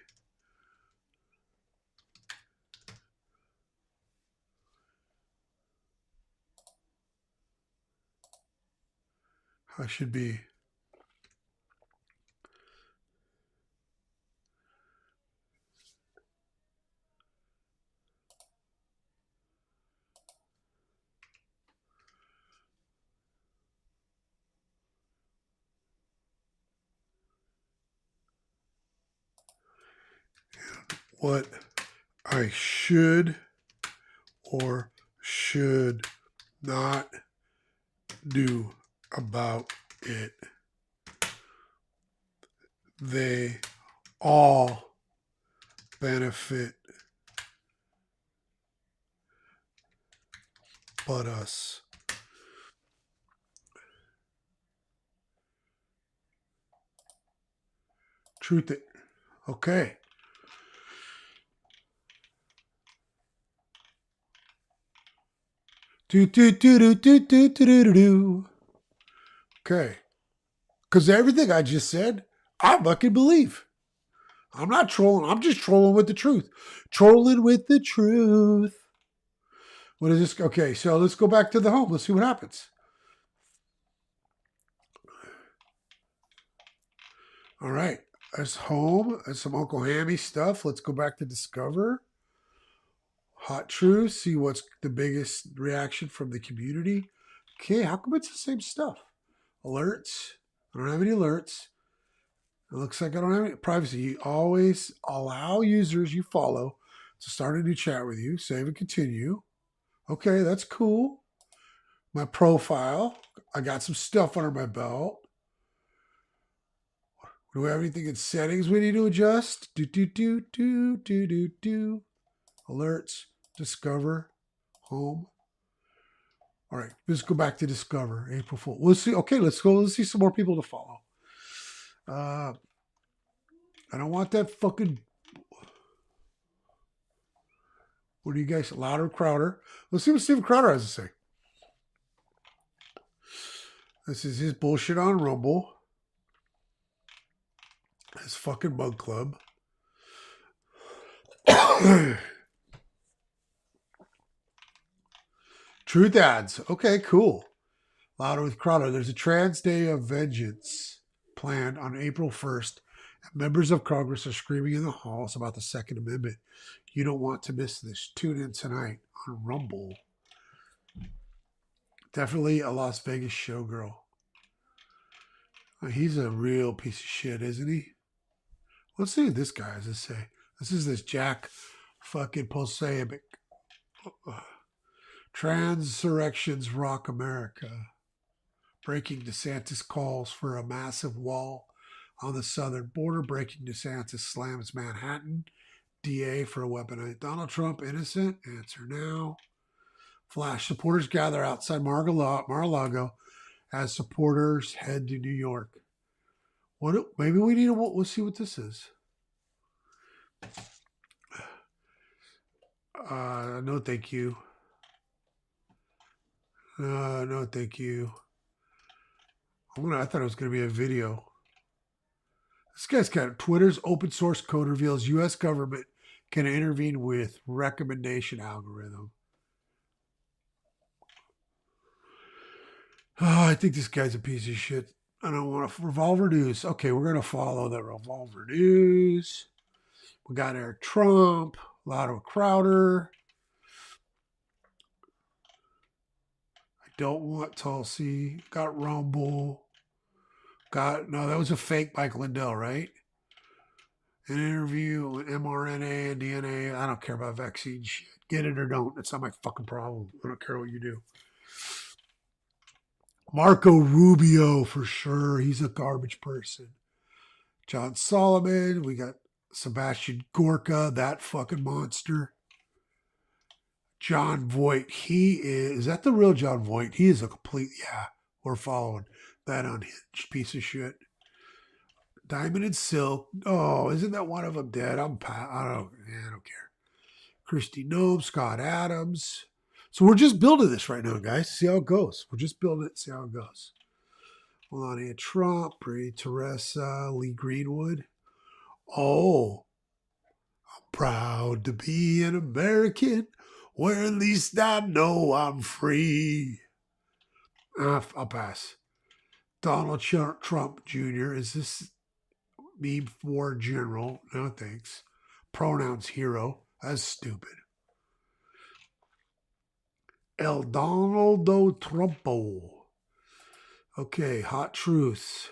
what I should or should not do about it. They all benefit but us. Truth it. Okay. Okay. Because everything I just said, I fucking believe. I'm not trolling. I'm just trolling with the truth. Trolling with the truth. What is this? Okay, so let's go back to the home. Let's see what happens. All right. That's home. That's some Uncle Hammy stuff. Let's go back to Discover. Hot truth. See what's the biggest reaction from the community. Okay, how come it's the same stuff? Alerts. I don't have any alerts. It looks like I don't have any privacy. You always allow users you follow to start a new chat with you. Save and continue. Okay, that's cool. My profile. I got some stuff under my belt. Do we have anything in settings we need to adjust? Alerts. Discover. Home. All right, let's go back to Discover. April Fool. Let's see. Okay, let's go. Let's see some more people to follow. I don't want that fucking. What do you guys? Louder Crowder. Let's see what Steven Crowder has to say. This is his bullshit on Rumble. His fucking Bug Club. Truth ads. Okay, cool. Louder with Crowder. There's a Trans Day of Vengeance planned on April 1st. Members of Congress are screaming in the halls about the Second Amendment. You don't want to miss this. Tune in tonight on Rumble. Definitely a Las Vegas showgirl. He's a real piece of shit, isn't he? Let's see what this guy has to say. This is this Jack fucking Posabic. Transurrections rock America. Breaking DeSantis calls for a massive wall on the southern border. Breaking DeSantis slams Manhattan DA for a weaponized Donald Trump innocent. Answer now. Flash. Supporters gather outside Mar-a-Lago as supporters head to New York. What? Maybe we need to. Let's see what this is. No, thank you. No, thank you. I thought it was going to be a video. This guy's got Twitter's open source code reveals U.S. government can intervene with recommendation algorithm. Oh, I think this guy's a piece of shit. I don't want to. Revolver News. Okay, we're going to follow the Revolver News. We got our Trump, Louder Crowder. I don't want Tulsi. Got Rumble. No, that was a fake Mike Lindell, right? An interview with mRNA and DNA. I don't care about vaccine shit. Get it or don't. It's not my fucking problem. I don't care what you do. Marco Rubio, for sure. He's a garbage person. John Solomon. We got Sebastian Gorka, that fucking monster. John Voight. He is that the real John Voight? He is a complete, yeah, we're following that unhinged piece of shit. Diamond and Silk. Oh, isn't that one of them dead? I don't care. Christy Nobe, Scott Adams. So we're just building this right now, guys. See how it goes. We're just building it. See how it goes. Melania Trump, Brie Teresa, Lee Greenwood. Oh, I'm proud to be an American, where at least I know I'm free. I'll pass. Donald Trump Jr. Is this meme for general? No thanks. Pronouns hero. That's stupid. El Donaldo Trumpo. Okay, hot truths.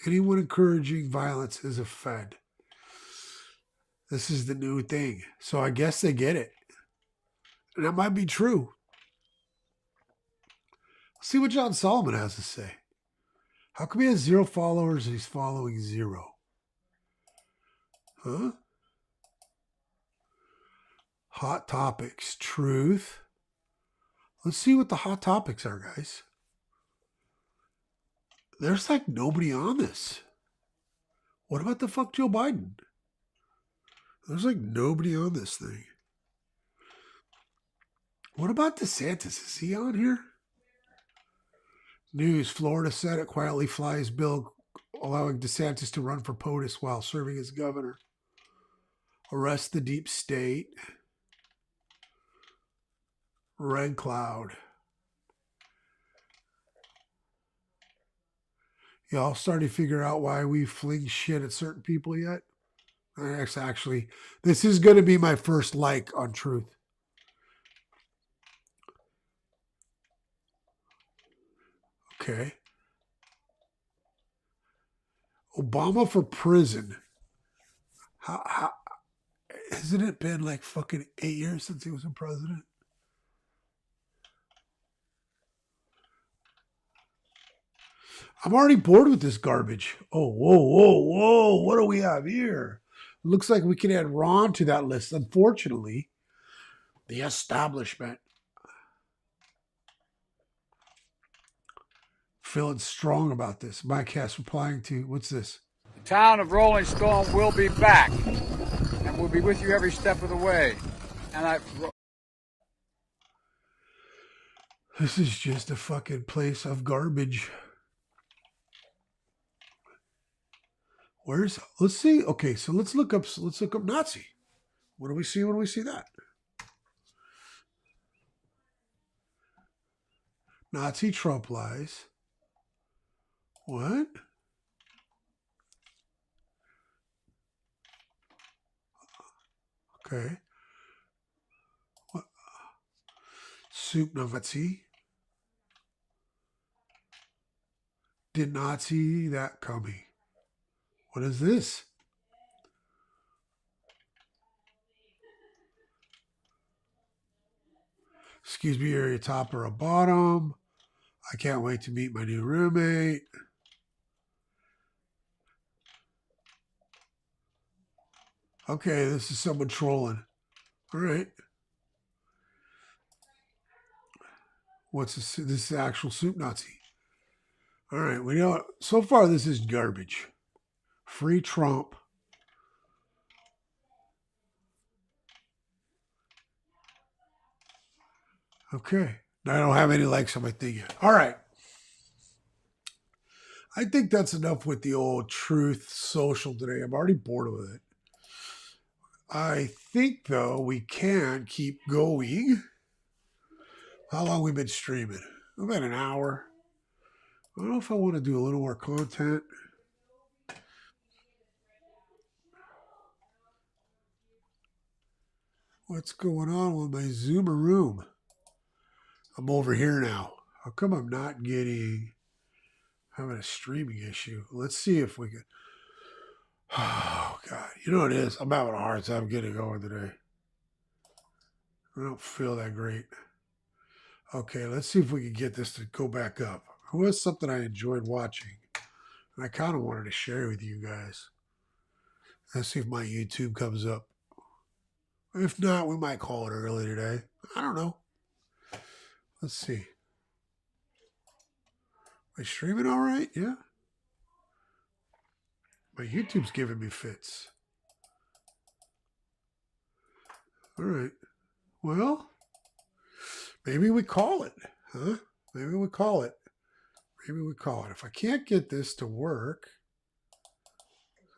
Anyone encouraging violence is a Fed. This is the new thing. So I guess they get it. And that might be true. Let's see what John Solomon has to say. How come he has 0 followers and he's following 0? Huh? Hot topics. Truth. Let's see what the hot topics are, guys. There's like nobody on this. What about the fuck Joe Biden? There's like nobody on this thing. What about DeSantis? Is he on here? News. Florida Senate quietly flies bill allowing DeSantis to run for POTUS while serving as governor. Arrest the deep state. Red cloud. Y'all starting to figure out why we fling shit at certain people yet? Actually, this is going to be my first like on truth. Okay. Obama for prison. How hasn't it been like fucking 8 years since he was a president? I'm already bored with this garbage. Oh, whoa. What do we have here? Looks like we can add Ron to that list. Unfortunately, the establishment. Feeling strong about this. Mike Cass replying to, what's this? The town of Rolling Stone will be back, and we'll be with you every step of the way. And This is just a fucking place of garbage. Let's see. Okay, so let's look up Nazi. What do we see when we see that? Nazi Trump lies. What? Okay. What? Soup Nazi. Did not see that coming. What is this? Excuse me, area top or a bottom. I can't wait to meet my new roommate. Okay, this is someone trolling. All right. What's this? This is the actual soup Nazi. All right, we know. So far, this is garbage. Free Trump. Okay. I don't have any likes on my thing yet. All right. I think that's enough with the old Truth Social today. I'm already bored with it. I think, though, we can keep going. How long have we been streaming? About an hour. I don't know if I want to do a little more content. What's going on with my Zoomer room? I'm over here now. How come I'm not getting Having a streaming issue. Let's see if we can. Oh, God. You know what it is? I'm having a hard time getting going today. I don't feel that great. Okay, let's see if we can get this to go back up. It was something I enjoyed watching. And I kind of wanted to share with you guys. Let's see if my YouTube comes up. If not, we might call it early today. I don't know. Let's see. Am I streaming all right? Yeah. My YouTube's giving me fits. All right. Well, maybe we call it, huh? Maybe we call it. Maybe we call it. If I can't get this to work,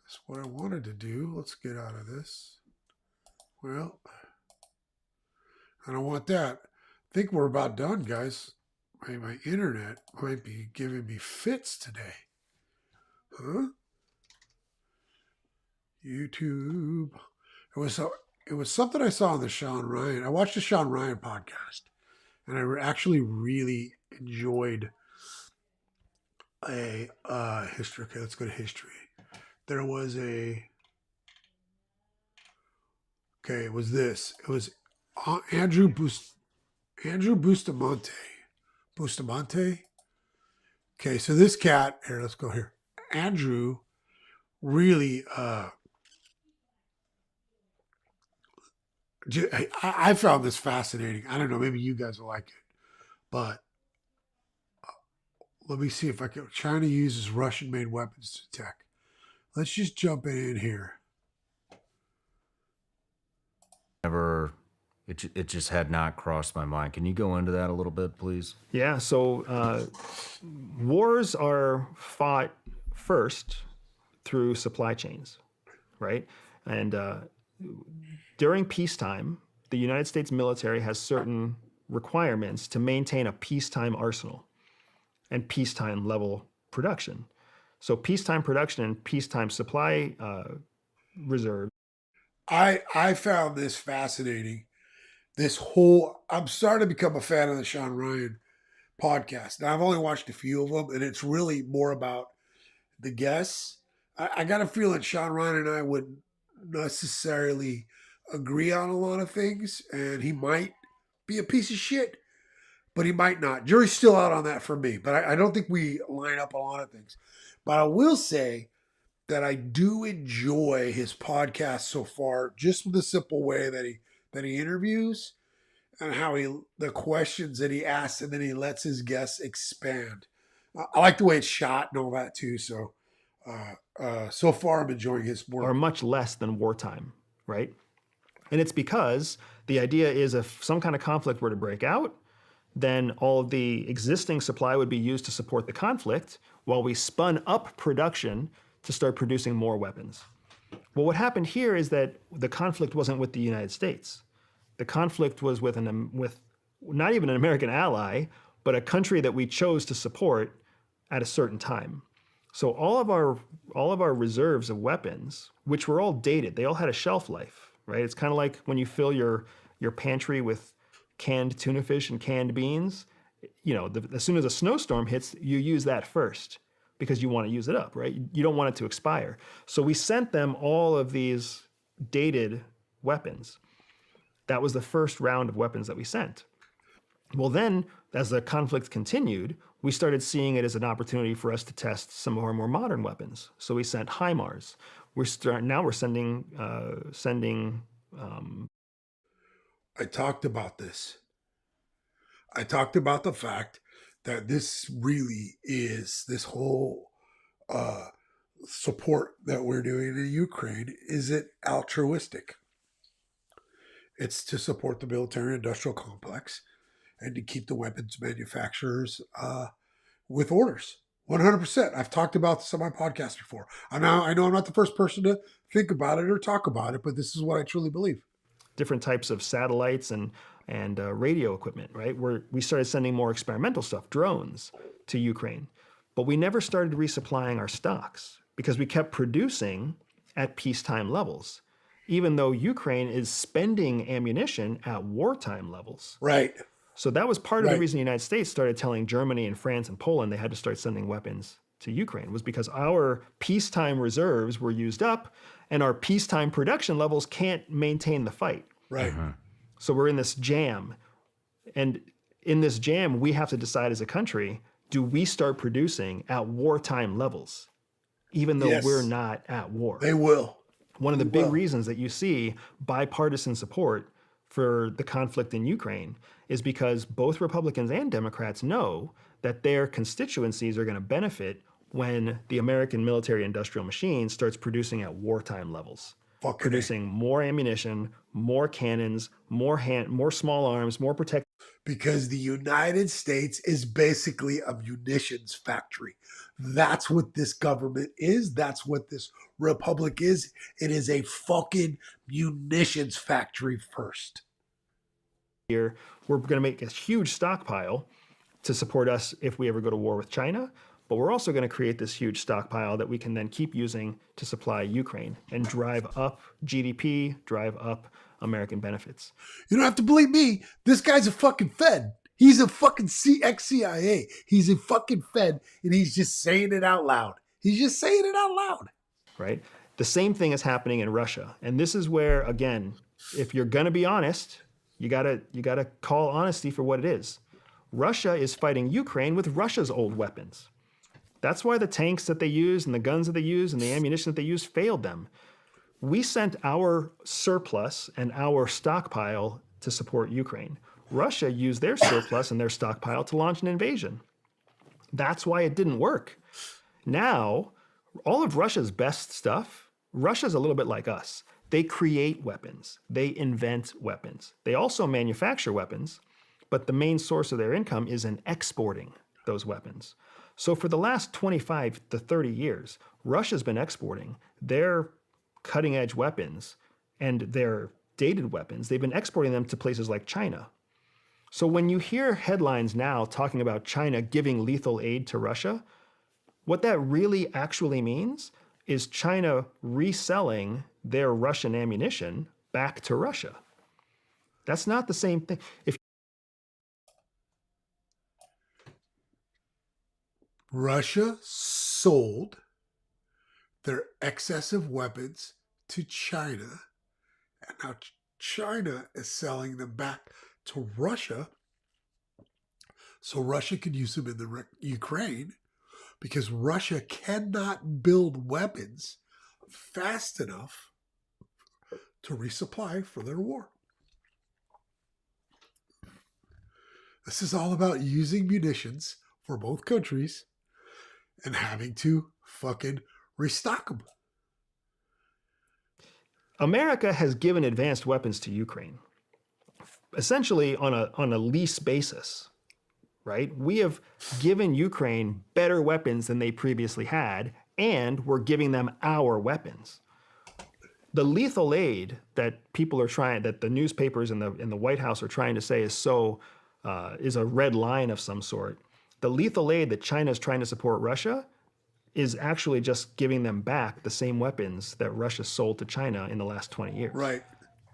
that's what I wanted to do. Let's get out of this. Well, I don't want that. I think we're about done, guys. My internet might be giving me fits today. Huh? YouTube. It was something I saw on the Sean Ryan. I watched the Sean Ryan podcast, and I actually really enjoyed a history. Okay, let's go to history. There was a. Okay, it was this. It was Andrew Bustamante. Bustamante. Okay, so this cat here. Let's go here. Andrew really. I found this fascinating. I don't know. Maybe you guys will like it, but let me see if I can. China uses Russian-made weapons to attack. Let's just jump in here. It just had not crossed my mind. Can you go into that a little bit, please? Yeah, so wars are fought first through supply chains, right? And during peacetime, the United States military has certain requirements to maintain a peacetime arsenal and peacetime level production. So peacetime production and peacetime supply reserve. I found this fascinating. I'm starting to become a fan of the Sean Ryan podcast. Now, I've only watched a few of them, and it's really more about the guests. I got a feeling Sean Ryan and I wouldn't necessarily agree on a lot of things, and he might be a piece of shit, but he might not. Jury's still out on that for me, but I don't think we line up a lot of things. But I will say that I do enjoy his podcast so far, just with the simple way that he interviews and how the questions that he asks, and then he lets his guests expand. I like the way it's shot and all that too. So so far I'm enjoying his work. Are much less than wartime, right? And it's because the idea is if some kind of conflict were to break out, then all of the existing supply would be used to support the conflict while we spun up production to start producing more weapons. Well, what happened here is that the conflict wasn't with the United States. The conflict was with not even an American ally, but a country that we chose to support at a certain time. So all of our reserves of weapons, which were all dated, they all had a shelf life, right? It's kind of like when you fill your pantry with canned tuna fish and canned beans. You know, as soon as a snowstorm hits, you use that first because you want to use it up, right? You don't want it to expire. So we sent them all of these dated weapons. That was the first round of weapons that we sent. Well, then, as the conflict continued, we started seeing it as an opportunity for us to test some of our more modern weapons. So we sent HIMARS. Now we're sending. I talked about this. I talked about the fact that this really is this whole support that we're doing in Ukraine. Is it altruistic? It's to support the military-industrial complex and to keep the weapons manufacturers with orders. 100%. I've talked about this on my podcast before. I know I'm not the first person to think about it or talk about it, but this is what I truly believe. Different types of satellites and radio equipment, right? We started sending more experimental stuff, drones, to Ukraine. But we never started resupplying our stocks because we kept producing at peacetime levels, even though Ukraine is spending ammunition at wartime levels. Right. So that was part of the reason the United States started telling Germany and France and Poland they had to start sending weapons to Ukraine was because our peacetime reserves were used up and our peacetime production levels can't maintain the fight. Right. So we're in this jam. And in this jam, we have to decide as a country, do we start producing at wartime levels, even though Yes. we're not at war? They will. One of the big reasons that you see bipartisan support for the conflict in Ukraine is because both Republicans and Democrats know that their constituencies are going to benefit when the American military industrial machine starts producing at wartime levels. Producing more ammunition, more cannons, more small arms, more protect. Because the United States is basically a munitions factory. That's what this government is. That's what this republic is. It is a fucking munitions factory first. Here, we're going to make a huge stockpile to support us if we ever go to war with China. But we're also going to create this huge stockpile that we can then keep using to supply Ukraine and drive up GDP, drive up American benefits. You don't have to believe me. This guy's a fucking Fed. He's a fucking ex-CIA. He's a fucking Fed, and he's just saying it out loud. He's just saying it out loud. Right? The same thing is happening in Russia. And this is where, again, if you're going to be honest, you gotta call honesty for what it is. Russia is fighting Ukraine with Russia's old weapons. That's why the tanks that they use and the guns that they use and the ammunition that they use failed them. We sent our surplus and our stockpile to support Ukraine. Russia used their surplus and their stockpile to launch an invasion. That's why it didn't work. Now, all of Russia's best stuff, Russia's a little bit like us. They create weapons. They invent weapons. They also manufacture weapons, but the main source of their income is in exporting those weapons. So for the last 25 to 30 years, Russia's been exporting their cutting-edge weapons and their dated weapons. They've been exporting them to places like China. So when you hear headlines now talking about China giving lethal aid to Russia, what that really actually means is China reselling their Russian ammunition back to Russia. That's not the same thing. Russia sold their excessive weapons to China, and now China is selling them back to Russia so Russia could use them in the Ukraine, because Russia cannot build weapons fast enough to resupply for their war. This is all about using munitions for both countries and having to fucking restock them. America has given advanced weapons to Ukraine, essentially on a lease basis, right? We have given Ukraine better weapons than they previously had, and we're giving them our weapons. The lethal aid that people are trying, that the newspapers and the White House are trying to say is a red line of some sort. The lethal aid that China is trying to support Russia is actually just giving them back the same weapons that Russia sold to China in the last 20 years. Right.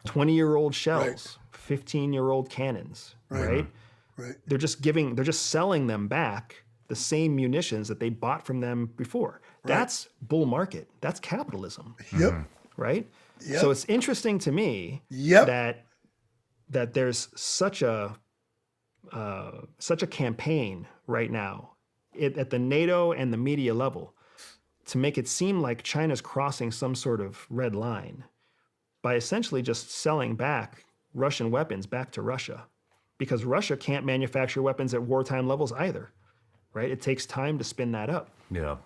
20-year-old shells, 15-year-old cannons, right? Right. They're just selling them back the same munitions that they bought from them before. Right. That's bull market. That's capitalism. Yep. Right? Yep. So it's interesting to me that there's such a campaign right now at the NATO and the media level to make it seem like China's crossing some sort of red line by essentially just selling back Russian weapons back to Russia, because Russia can't manufacture weapons at wartime levels either, right? It takes time to spin that up. Yeah.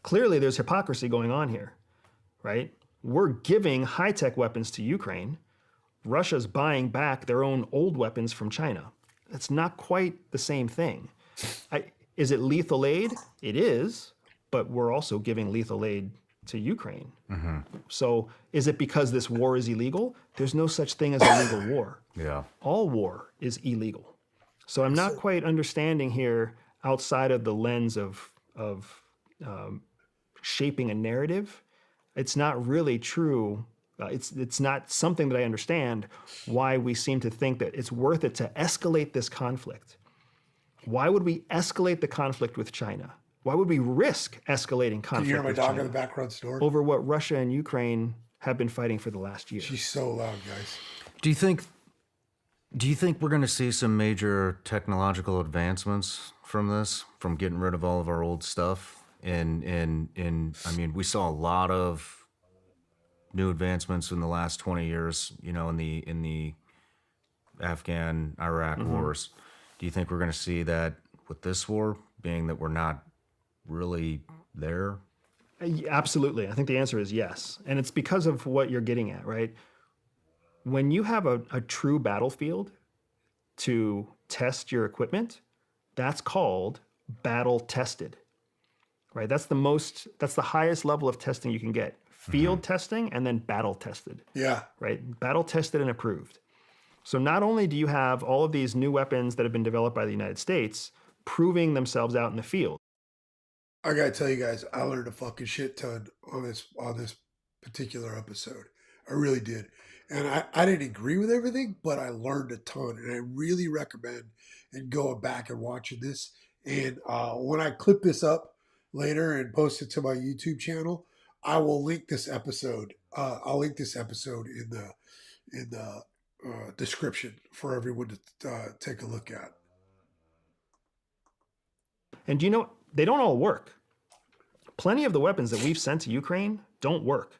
Clearly there's hypocrisy going on here, right? We're giving high-tech weapons to Ukraine. Russia's buying back their own old weapons from China. It's not quite the same thing. Is it lethal aid? It is, but we're also giving lethal aid to Ukraine. Mm-hmm. So is it because this war is illegal? There's no such thing as a legal war. Yeah. All war is illegal. So I'm not quite understanding here, outside of the lens of shaping a narrative. It's not really true. It's not something that I understand why we seem to think that it's worth it to escalate this conflict. Why would we escalate the conflict with China? Why would we risk escalating conflict? Can you hear my with dog China in the background store? over what Russia and Ukraine have been fighting for the last year? She's so loud, guys. Do you think we're going to see some major technological advancements from this, from getting rid of all of our old stuff? And I mean, we saw a lot of new advancements in the last 20 years, you know, in the Afghan, Iraq wars. Do you think we're going to see that with this war, being that we're not really there? Absolutely. I think the answer is yes. And it's because of what you're getting at, right? When you have a true battlefield to test your equipment, that's called battle tested, right? That's the highest level of testing you can get. Field testing and then battle tested. Yeah. Right? Battle tested and approved. So not only do you have all of these new weapons that have been developed by the United States proving themselves out in the field. I gotta tell you guys, I learned a fucking shit ton on this particular episode. I really did. And I didn't agree with everything, but I learned a ton. And I really recommend and going back and watching this. And when I clip this up later and post it to my YouTube channel, I will link this episode. I'll link this episode in the description for everyone to take a look at. And you know, they don't all work. Plenty of the weapons that we've sent to Ukraine don't work.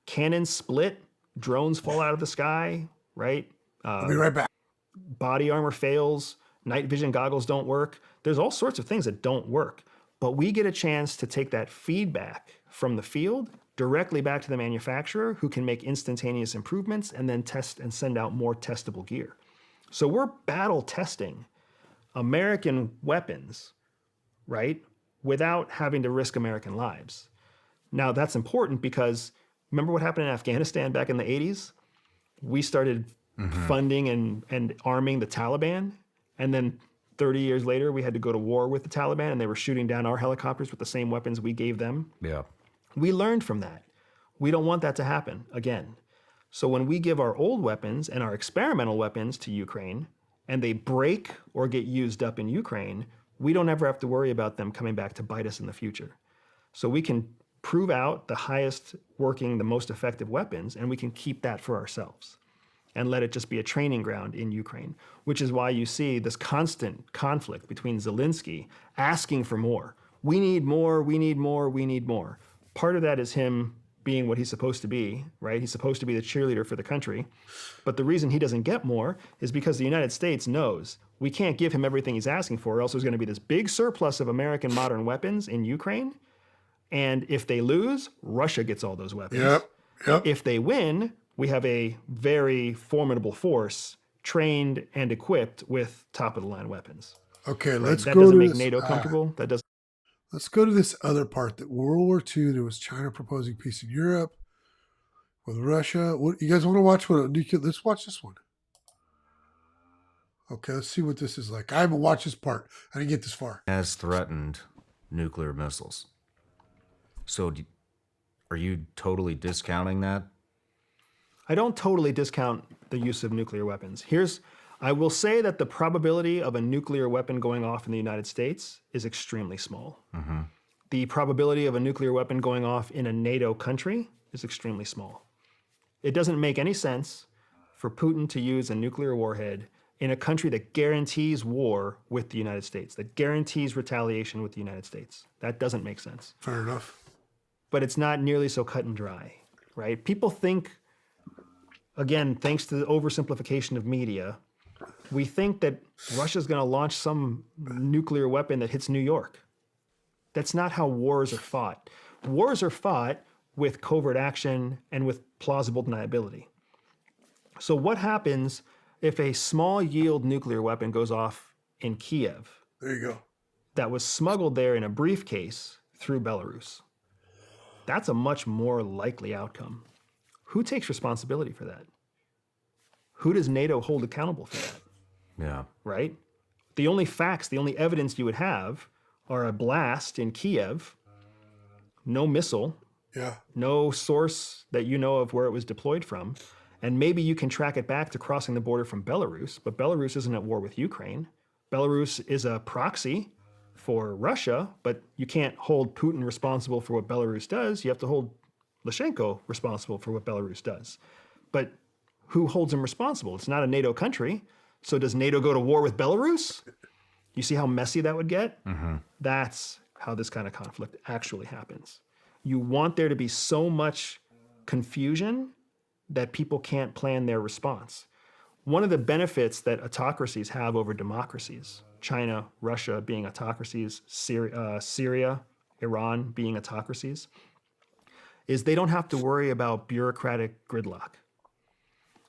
Cannons split, drones fall out of the sky, right? I'll be right back. Body armor fails, night vision goggles don't work. There's all sorts of things that don't work. But we get a chance to take that feedback from the field directly back to the manufacturer, who can make instantaneous improvements and then test and send out more testable gear. So we're battle testing American weapons, right, without having to risk American lives. Now, that's important because remember what happened in Afghanistan back in the 80s? We started funding and arming the Taliban, and then 30 years later, we had to go to war with the Taliban, and they were shooting down our helicopters with the same weapons we gave them. Yeah. We learned from that. We don't want that to happen again. So when we give our old weapons and our experimental weapons to Ukraine, and they break or get used up in Ukraine, we don't ever have to worry about them coming back to bite us in the future. So we can prove out the highest working, the most effective weapons, and we can keep that for ourselves and let it just be a training ground in Ukraine, which is why you see this constant conflict between Zelensky asking for more. We need more, we need more, we need more. Part of that is him being what he's supposed to be, right? He's supposed to be the cheerleader for the country. But the reason he doesn't get more is because the United States knows we can't give him everything he's asking for, or else there's going to be this big surplus of American modern weapons in Ukraine. And if they lose, Russia gets all those weapons. Yep. If they win, we have a very formidable force trained and equipped with top-of-the-line weapons. Okay, Right? let's That go doesn't to make this, NATO comfortable. That doesn't. Let's go to this other part. That World War II, there was China proposing peace in Europe with Russia. What you guys want to watch? Let's watch this one. Okay, let's see what this is like. I haven't watched this part. I didn't get this far. Has threatened nuclear missiles. So are you totally discounting that? I don't totally discount the use of nuclear weapons. I will say that the probability of a nuclear weapon going off in the United States is extremely small. The probability of a nuclear weapon going off in a NATO country is extremely small. It doesn't make any sense for Putin to use a nuclear warhead in a country that guarantees war with the United States, that guarantees retaliation with the United States. That doesn't make sense. Fair enough. But it's not nearly so cut and dry, right? People think, again, thanks to the oversimplification of media, we think that Russia's going to launch some nuclear weapon that hits New York. That's not how wars are fought. Wars are fought with covert action and with plausible deniability. So what happens if a small yield nuclear weapon goes off in Kiev? There you go. That was smuggled there in a briefcase through Belarus. That's a much more likely outcome. Who takes responsibility for that? Who does NATO hold accountable for that? Yeah. Right? The only facts, the only evidence you would have are a blast in Kiev, no missile, no source that you know of where it was deployed from, and maybe you can track it back to crossing the border from Belarus, but Belarus isn't at war with Ukraine. Belarus is a proxy for Russia, but you can't hold Putin responsible for what Belarus does. You have to hold Lukashenko responsible for what Belarus does. But who holds him responsible? It's not a NATO country. So does NATO go to war with Belarus? You see how messy that would get? Mm-hmm. That's how this kind of conflict actually happens. You want there to be so much confusion that people can't plan their response. One of the benefits that autocracies have over democracies, China, Russia being autocracies, Syria, Iran being autocracies, is they don't have to worry about bureaucratic gridlock.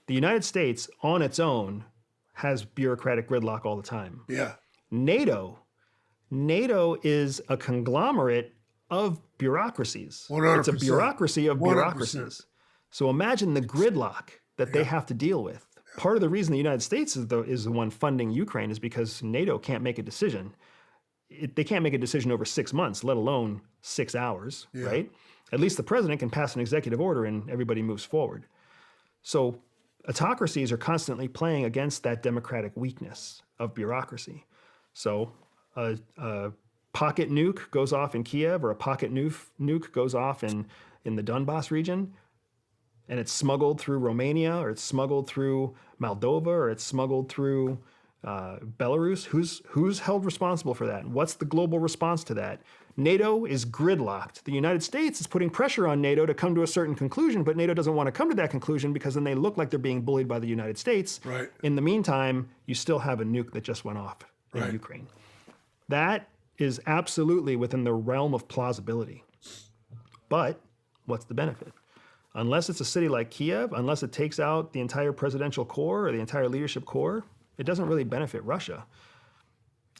The United States, on its own, has bureaucratic gridlock all the time. Yeah. NATO is a conglomerate of bureaucracies. 100%. It's a bureaucracy of 100%. bureaucracies. So imagine the gridlock that they have to deal with. Part of the reason the United States is the one funding Ukraine is because NATO can't make a decision. They can't make a decision over 6 months, let alone 6 hours, right? At least the president can pass an executive order and everybody moves forward. So autocracies are constantly playing against that democratic weakness of bureaucracy. So a pocket nuke goes off in Kiev, or a pocket nuke goes off in the Donbass region, and it's smuggled through Romania, or it's smuggled through Moldova, or it's smuggled through Belarus. Who's held responsible for that? What's the global response to that? NATO is gridlocked. The United States is putting pressure on NATO to come to a certain conclusion, but NATO doesn't want to come to that conclusion because then they look like they're being bullied by the United States. Right. In the meantime, you still have a nuke that just went off in Ukraine. That is absolutely within the realm of plausibility. But what's the benefit? Unless it's a city like Kiev, unless it takes out the entire presidential core or the entire leadership core, it doesn't really benefit Russia.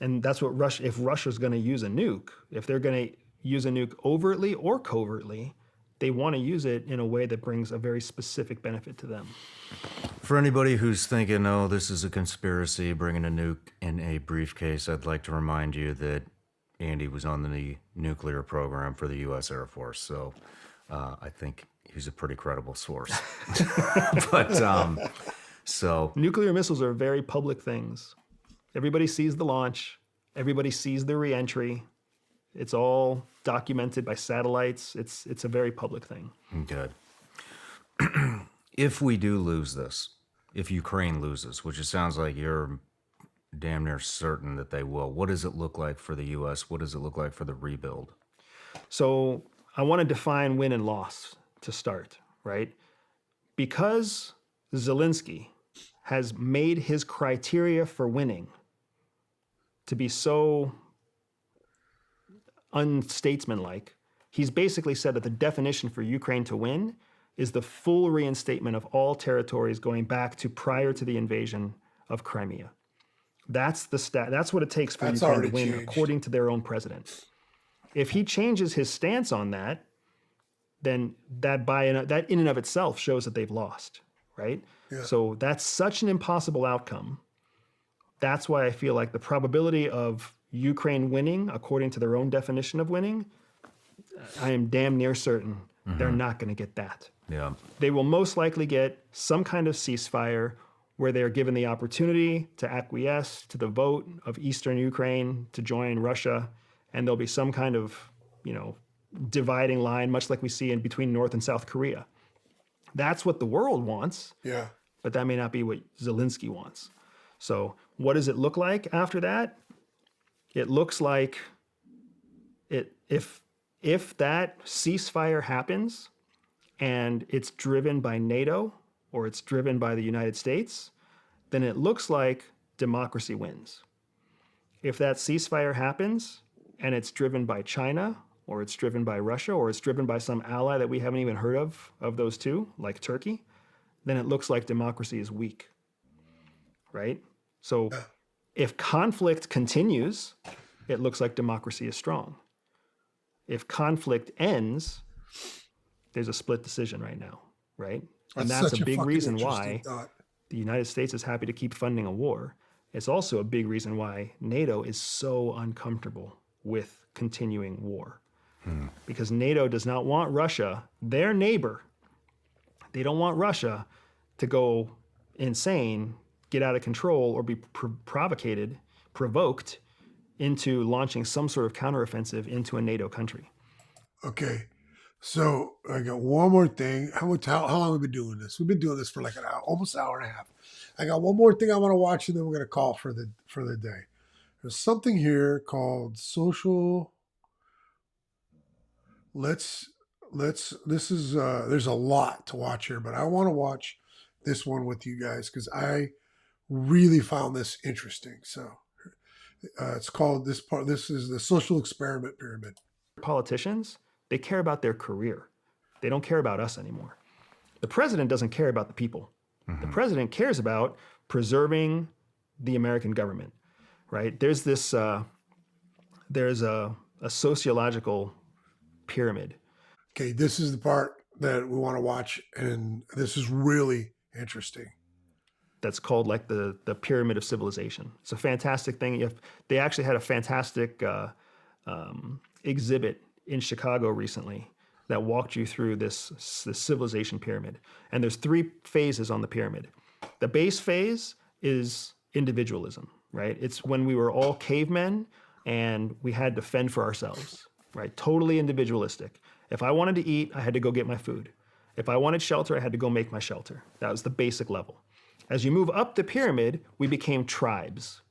And that's what Russia, if Russia's going to use a nuke, if they're going to use a nuke overtly or covertly, they want to use it in a way that brings a very specific benefit to them. For anybody who's thinking, oh, this is a conspiracy, bringing a nuke in a briefcase, I'd like to remind you that Andy was on the nuclear program for the U.S. Air Force. So I think he's a pretty credible source. So nuclear missiles are very public things. Everybody sees the launch. Everybody sees the reentry. It's all documented by satellites. It's a very public thing. Good. If we do lose this, if Ukraine loses, which it sounds like you're damn near certain that they will, what does it look like for the U.S.? What does it look like for the rebuild? So I want to define win and loss to start, right? Because Zelensky has made his criteria for winning to be so unstatesmanlike, he's basically said that the definition for Ukraine to win is the full reinstatement of all territories going back to prior to the invasion of Crimea. That's what it takes for Ukraine to win, according to their own president. If he changes his stance on that, then that in and of itself shows that they've lost, right? Yeah. So that's such an impossible outcome. That's why I feel like the probability of Ukraine winning, according to their own definition of winning, I am damn near certain they're not going to get that. Yeah. They will most likely get some kind of ceasefire where they're given the opportunity to acquiesce to the vote of Eastern Ukraine to join Russia, and there'll be some kind of, dividing line, much like we see in between North and South Korea. That's what the world wants. Yeah. But that may not be what Zelensky wants. So what does it look like after that? It looks like if that ceasefire happens and it's driven by NATO or it's driven by the United States, then it looks like democracy wins. If that ceasefire happens and it's driven by China or it's driven by Russia or it's driven by some ally that we haven't even heard of those two, like Turkey, then it looks like democracy is weak, right? So if conflict continues, it looks like democracy is strong. If conflict ends, there's a split decision right now, right? And that's a big reason why the United States is happy to keep funding a war. It's also a big reason why NATO is so uncomfortable with continuing war. Because NATO does not want Russia, their neighbor, they don't want Russia to go insane, get out of control, or be provoked into launching some sort of counteroffensive into a NATO country. Okay. So I got one more thing. How long have we been doing this? We've been doing this for like an hour, almost an hour and a half. I got one more thing I want to watch, and then we're gonna call for the day. There's something here called social. This is there's a lot to watch here, but I want to watch this one with you guys because I really found this interesting. So it's called this is the social experiment pyramid. Politicians, they care about their career. They don't care about us anymore. The president doesn't care about the people. The president cares about preserving the American government, right? There's this, there's a sociological pyramid. Okay, this is the part that we want to watch, and this is really interesting. That's called like the pyramid of civilization. It's a fantastic thing. They actually had a fantastic exhibit in Chicago recently that walked you through this civilization pyramid. And there's 3 phases on the pyramid. The base phase is individualism, right? It's when we were all cavemen and we had to fend for ourselves, right? Totally individualistic. If I wanted to eat, I had to go get my food. If I wanted shelter, I had to go make my shelter. That was the basic level. As you move up the pyramid, we became tribes.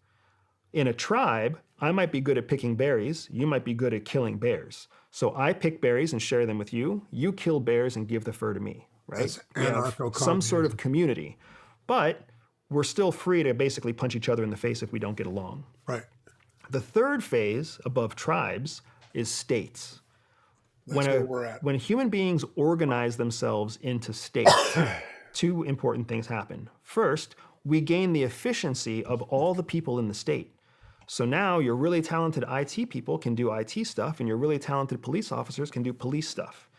In a tribe, I might be good at picking berries. You might be good at killing bears. So I pick berries and share them with you. You kill bears and give the fur to me, right? We have some sort of community. But we're still free to basically punch each other in the face if we don't get along. Right. The third phase above tribes is states. That's where we're at. When human beings organize themselves into states, 2 important things happen. First, we gain the efficiency of all the people in the state. So now your really talented IT people can do IT stuff, and your really talented police officers can do police stuff.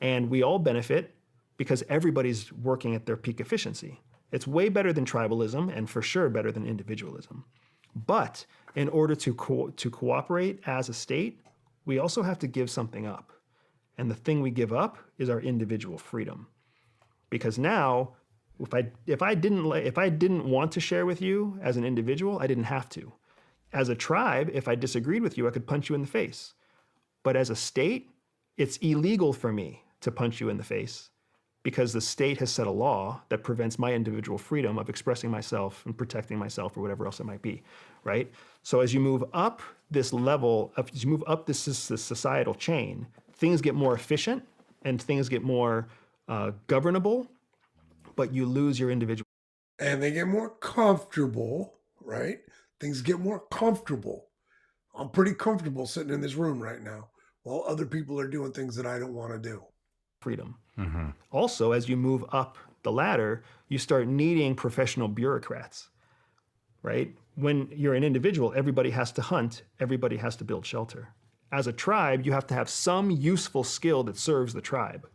And we all benefit because everybody's working at their peak efficiency. It's way better than tribalism, and for sure better than individualism. But in order to cooperate as a state, we also have to give something up. And the thing we give up is our individual freedom. Because now, if I didn't want to share with you as an individual, I didn't have to. As a tribe, if I disagreed with you, I could punch you in the face. But as a state, it's illegal for me to punch you in the face because the state has set a law that prevents my individual freedom of expressing myself and protecting myself or whatever else it might be, right? So as you move up this level, as you move up this societal chain, things get more efficient and things get more governable, but you lose your individual. And they get more comfortable, right? Things get more comfortable. I'm pretty comfortable sitting in this room right now while other people are doing things that I don't want to do. Freedom. Also, as you move up the ladder, you start needing professional bureaucrats, right? When you're an individual, everybody has to hunt, everybody has to build shelter. As a tribe, you have to have some useful skill that serves the tribe.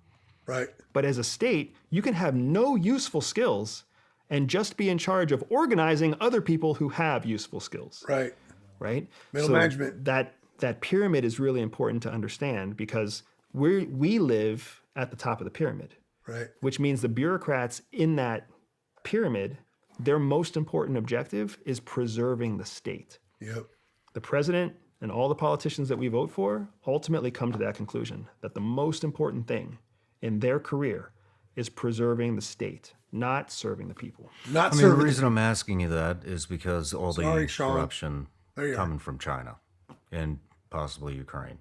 Right. But as a state, you can have no useful skills and just be in charge of organizing other people who have useful skills. Right. Right? Middle management. That pyramid is really important to understand because we live at the top of the pyramid. Right. Which means the bureaucrats in that pyramid, their most important objective is preserving the state. Yep. The president and all the politicians that we vote for ultimately come to that conclusion that the most important thing in their career is preserving the state, not serving the people. The reason I'm asking you that is because all the corruption coming from China and possibly Ukraine.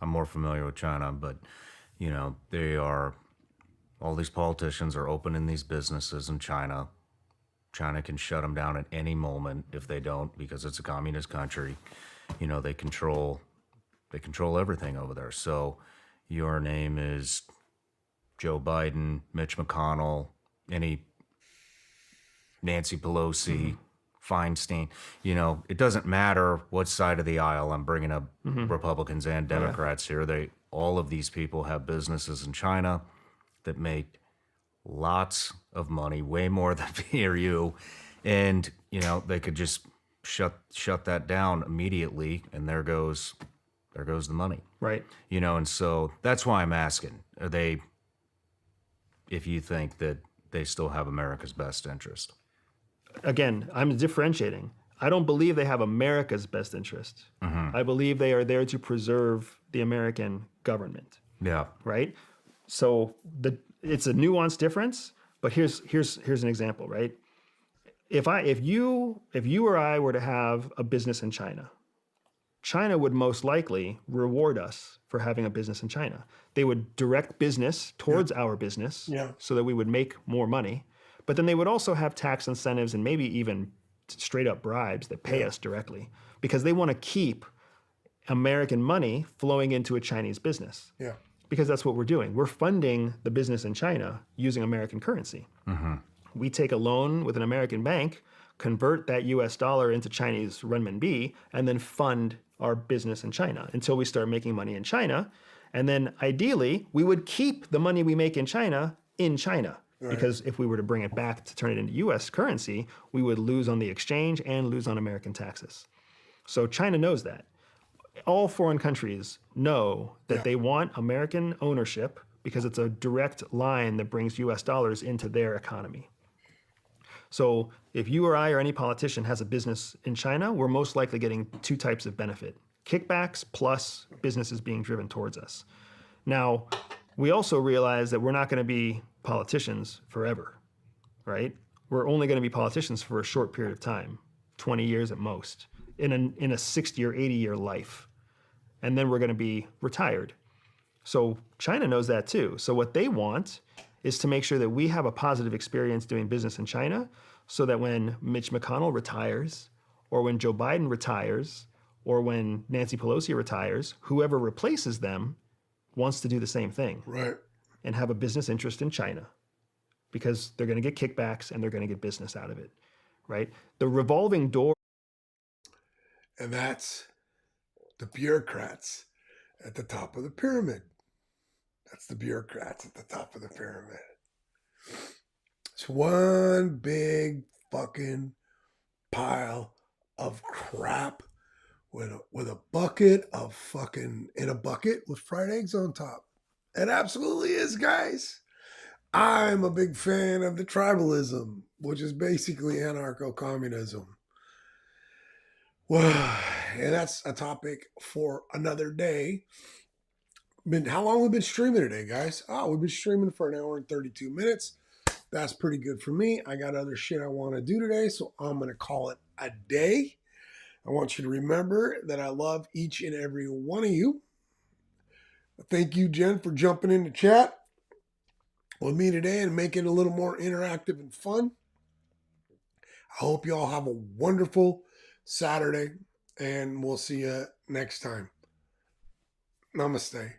I'm more familiar with China, but all these politicians are opening these businesses in China. China can shut them down at any moment if they don't, because it's a communist country. They control everything over there. So your name is Joe Biden, Mitch McConnell, any Nancy Pelosi, Feinstein. It doesn't matter what side of the aisle. I'm bringing up Republicans and Democrats here. All of these people have businesses in China that make lots of money, way more than me or you, and they could just shut that down immediately, and there goes the money. Right. And so that's why I'm asking: if you think that they still have America's best interest? Again, I'm differentiating. I don't believe they have America's best interest. I believe they are there to preserve the American government. Yeah. Right? So it's a nuanced difference, but here's an example, right? If you or I were to have a business in China, China would most likely reward us for having a business in China. They would direct business towards our business so that we would make more money. But then they would also have tax incentives and maybe even straight up bribes that pay us directly because they want to keep American money flowing into a Chinese business. Yeah. Because that's what we're doing. We're funding the business in China using American currency. We take a loan with an American bank, convert that US dollar into Chinese renminbi, and then fund our business in China until we start making money in China. And then ideally, we would keep the money we make in China. Because if we were to bring it back to turn it into US currency, we would lose on the exchange and lose on American taxes. So China knows that. All foreign countries know that they want American ownership because it's a direct line that brings US dollars into their economy. So if you or I or any politician has a business in China, we're most likely getting two types of benefit: kickbacks plus businesses being driven towards us. Now, we also realize that we're not going to be politicians forever, right? We're only going to be politicians for a short period of time, 20 years at most, in a 60 or 80 year life. And then we're going to be retired. So China knows that too. So what they want is to make sure that we have a positive experience doing business in China so that when Mitch McConnell retires, or when Joe Biden retires, or when Nancy Pelosi retires, whoever replaces them wants to do the same thing. Right. And have a business interest in China because they're going to get kickbacks and they're going to get business out of it, right? The revolving door. And that's the bureaucrats at the top of the pyramid. That's the bureaucrats at the top of the pyramid. It's one big fucking pile of crap with a bucket of fucking, in a bucket with fried eggs on top. It absolutely is, guys. I'm a big fan of the tribalism, which is basically anarcho-communism. Well, and that's a topic for another day. How long have we been streaming today, guys? Oh, we've been streaming for 1 hour and 32 minutes. That's pretty good for me. I got other shit I want to do today, so I'm going to call it a day. I want you to remember that I love each and every one of you. Thank you, Jen, for jumping in the chat with me today and making it a little more interactive and fun. I hope you all have a wonderful Saturday, and we'll see you next time. Namaste.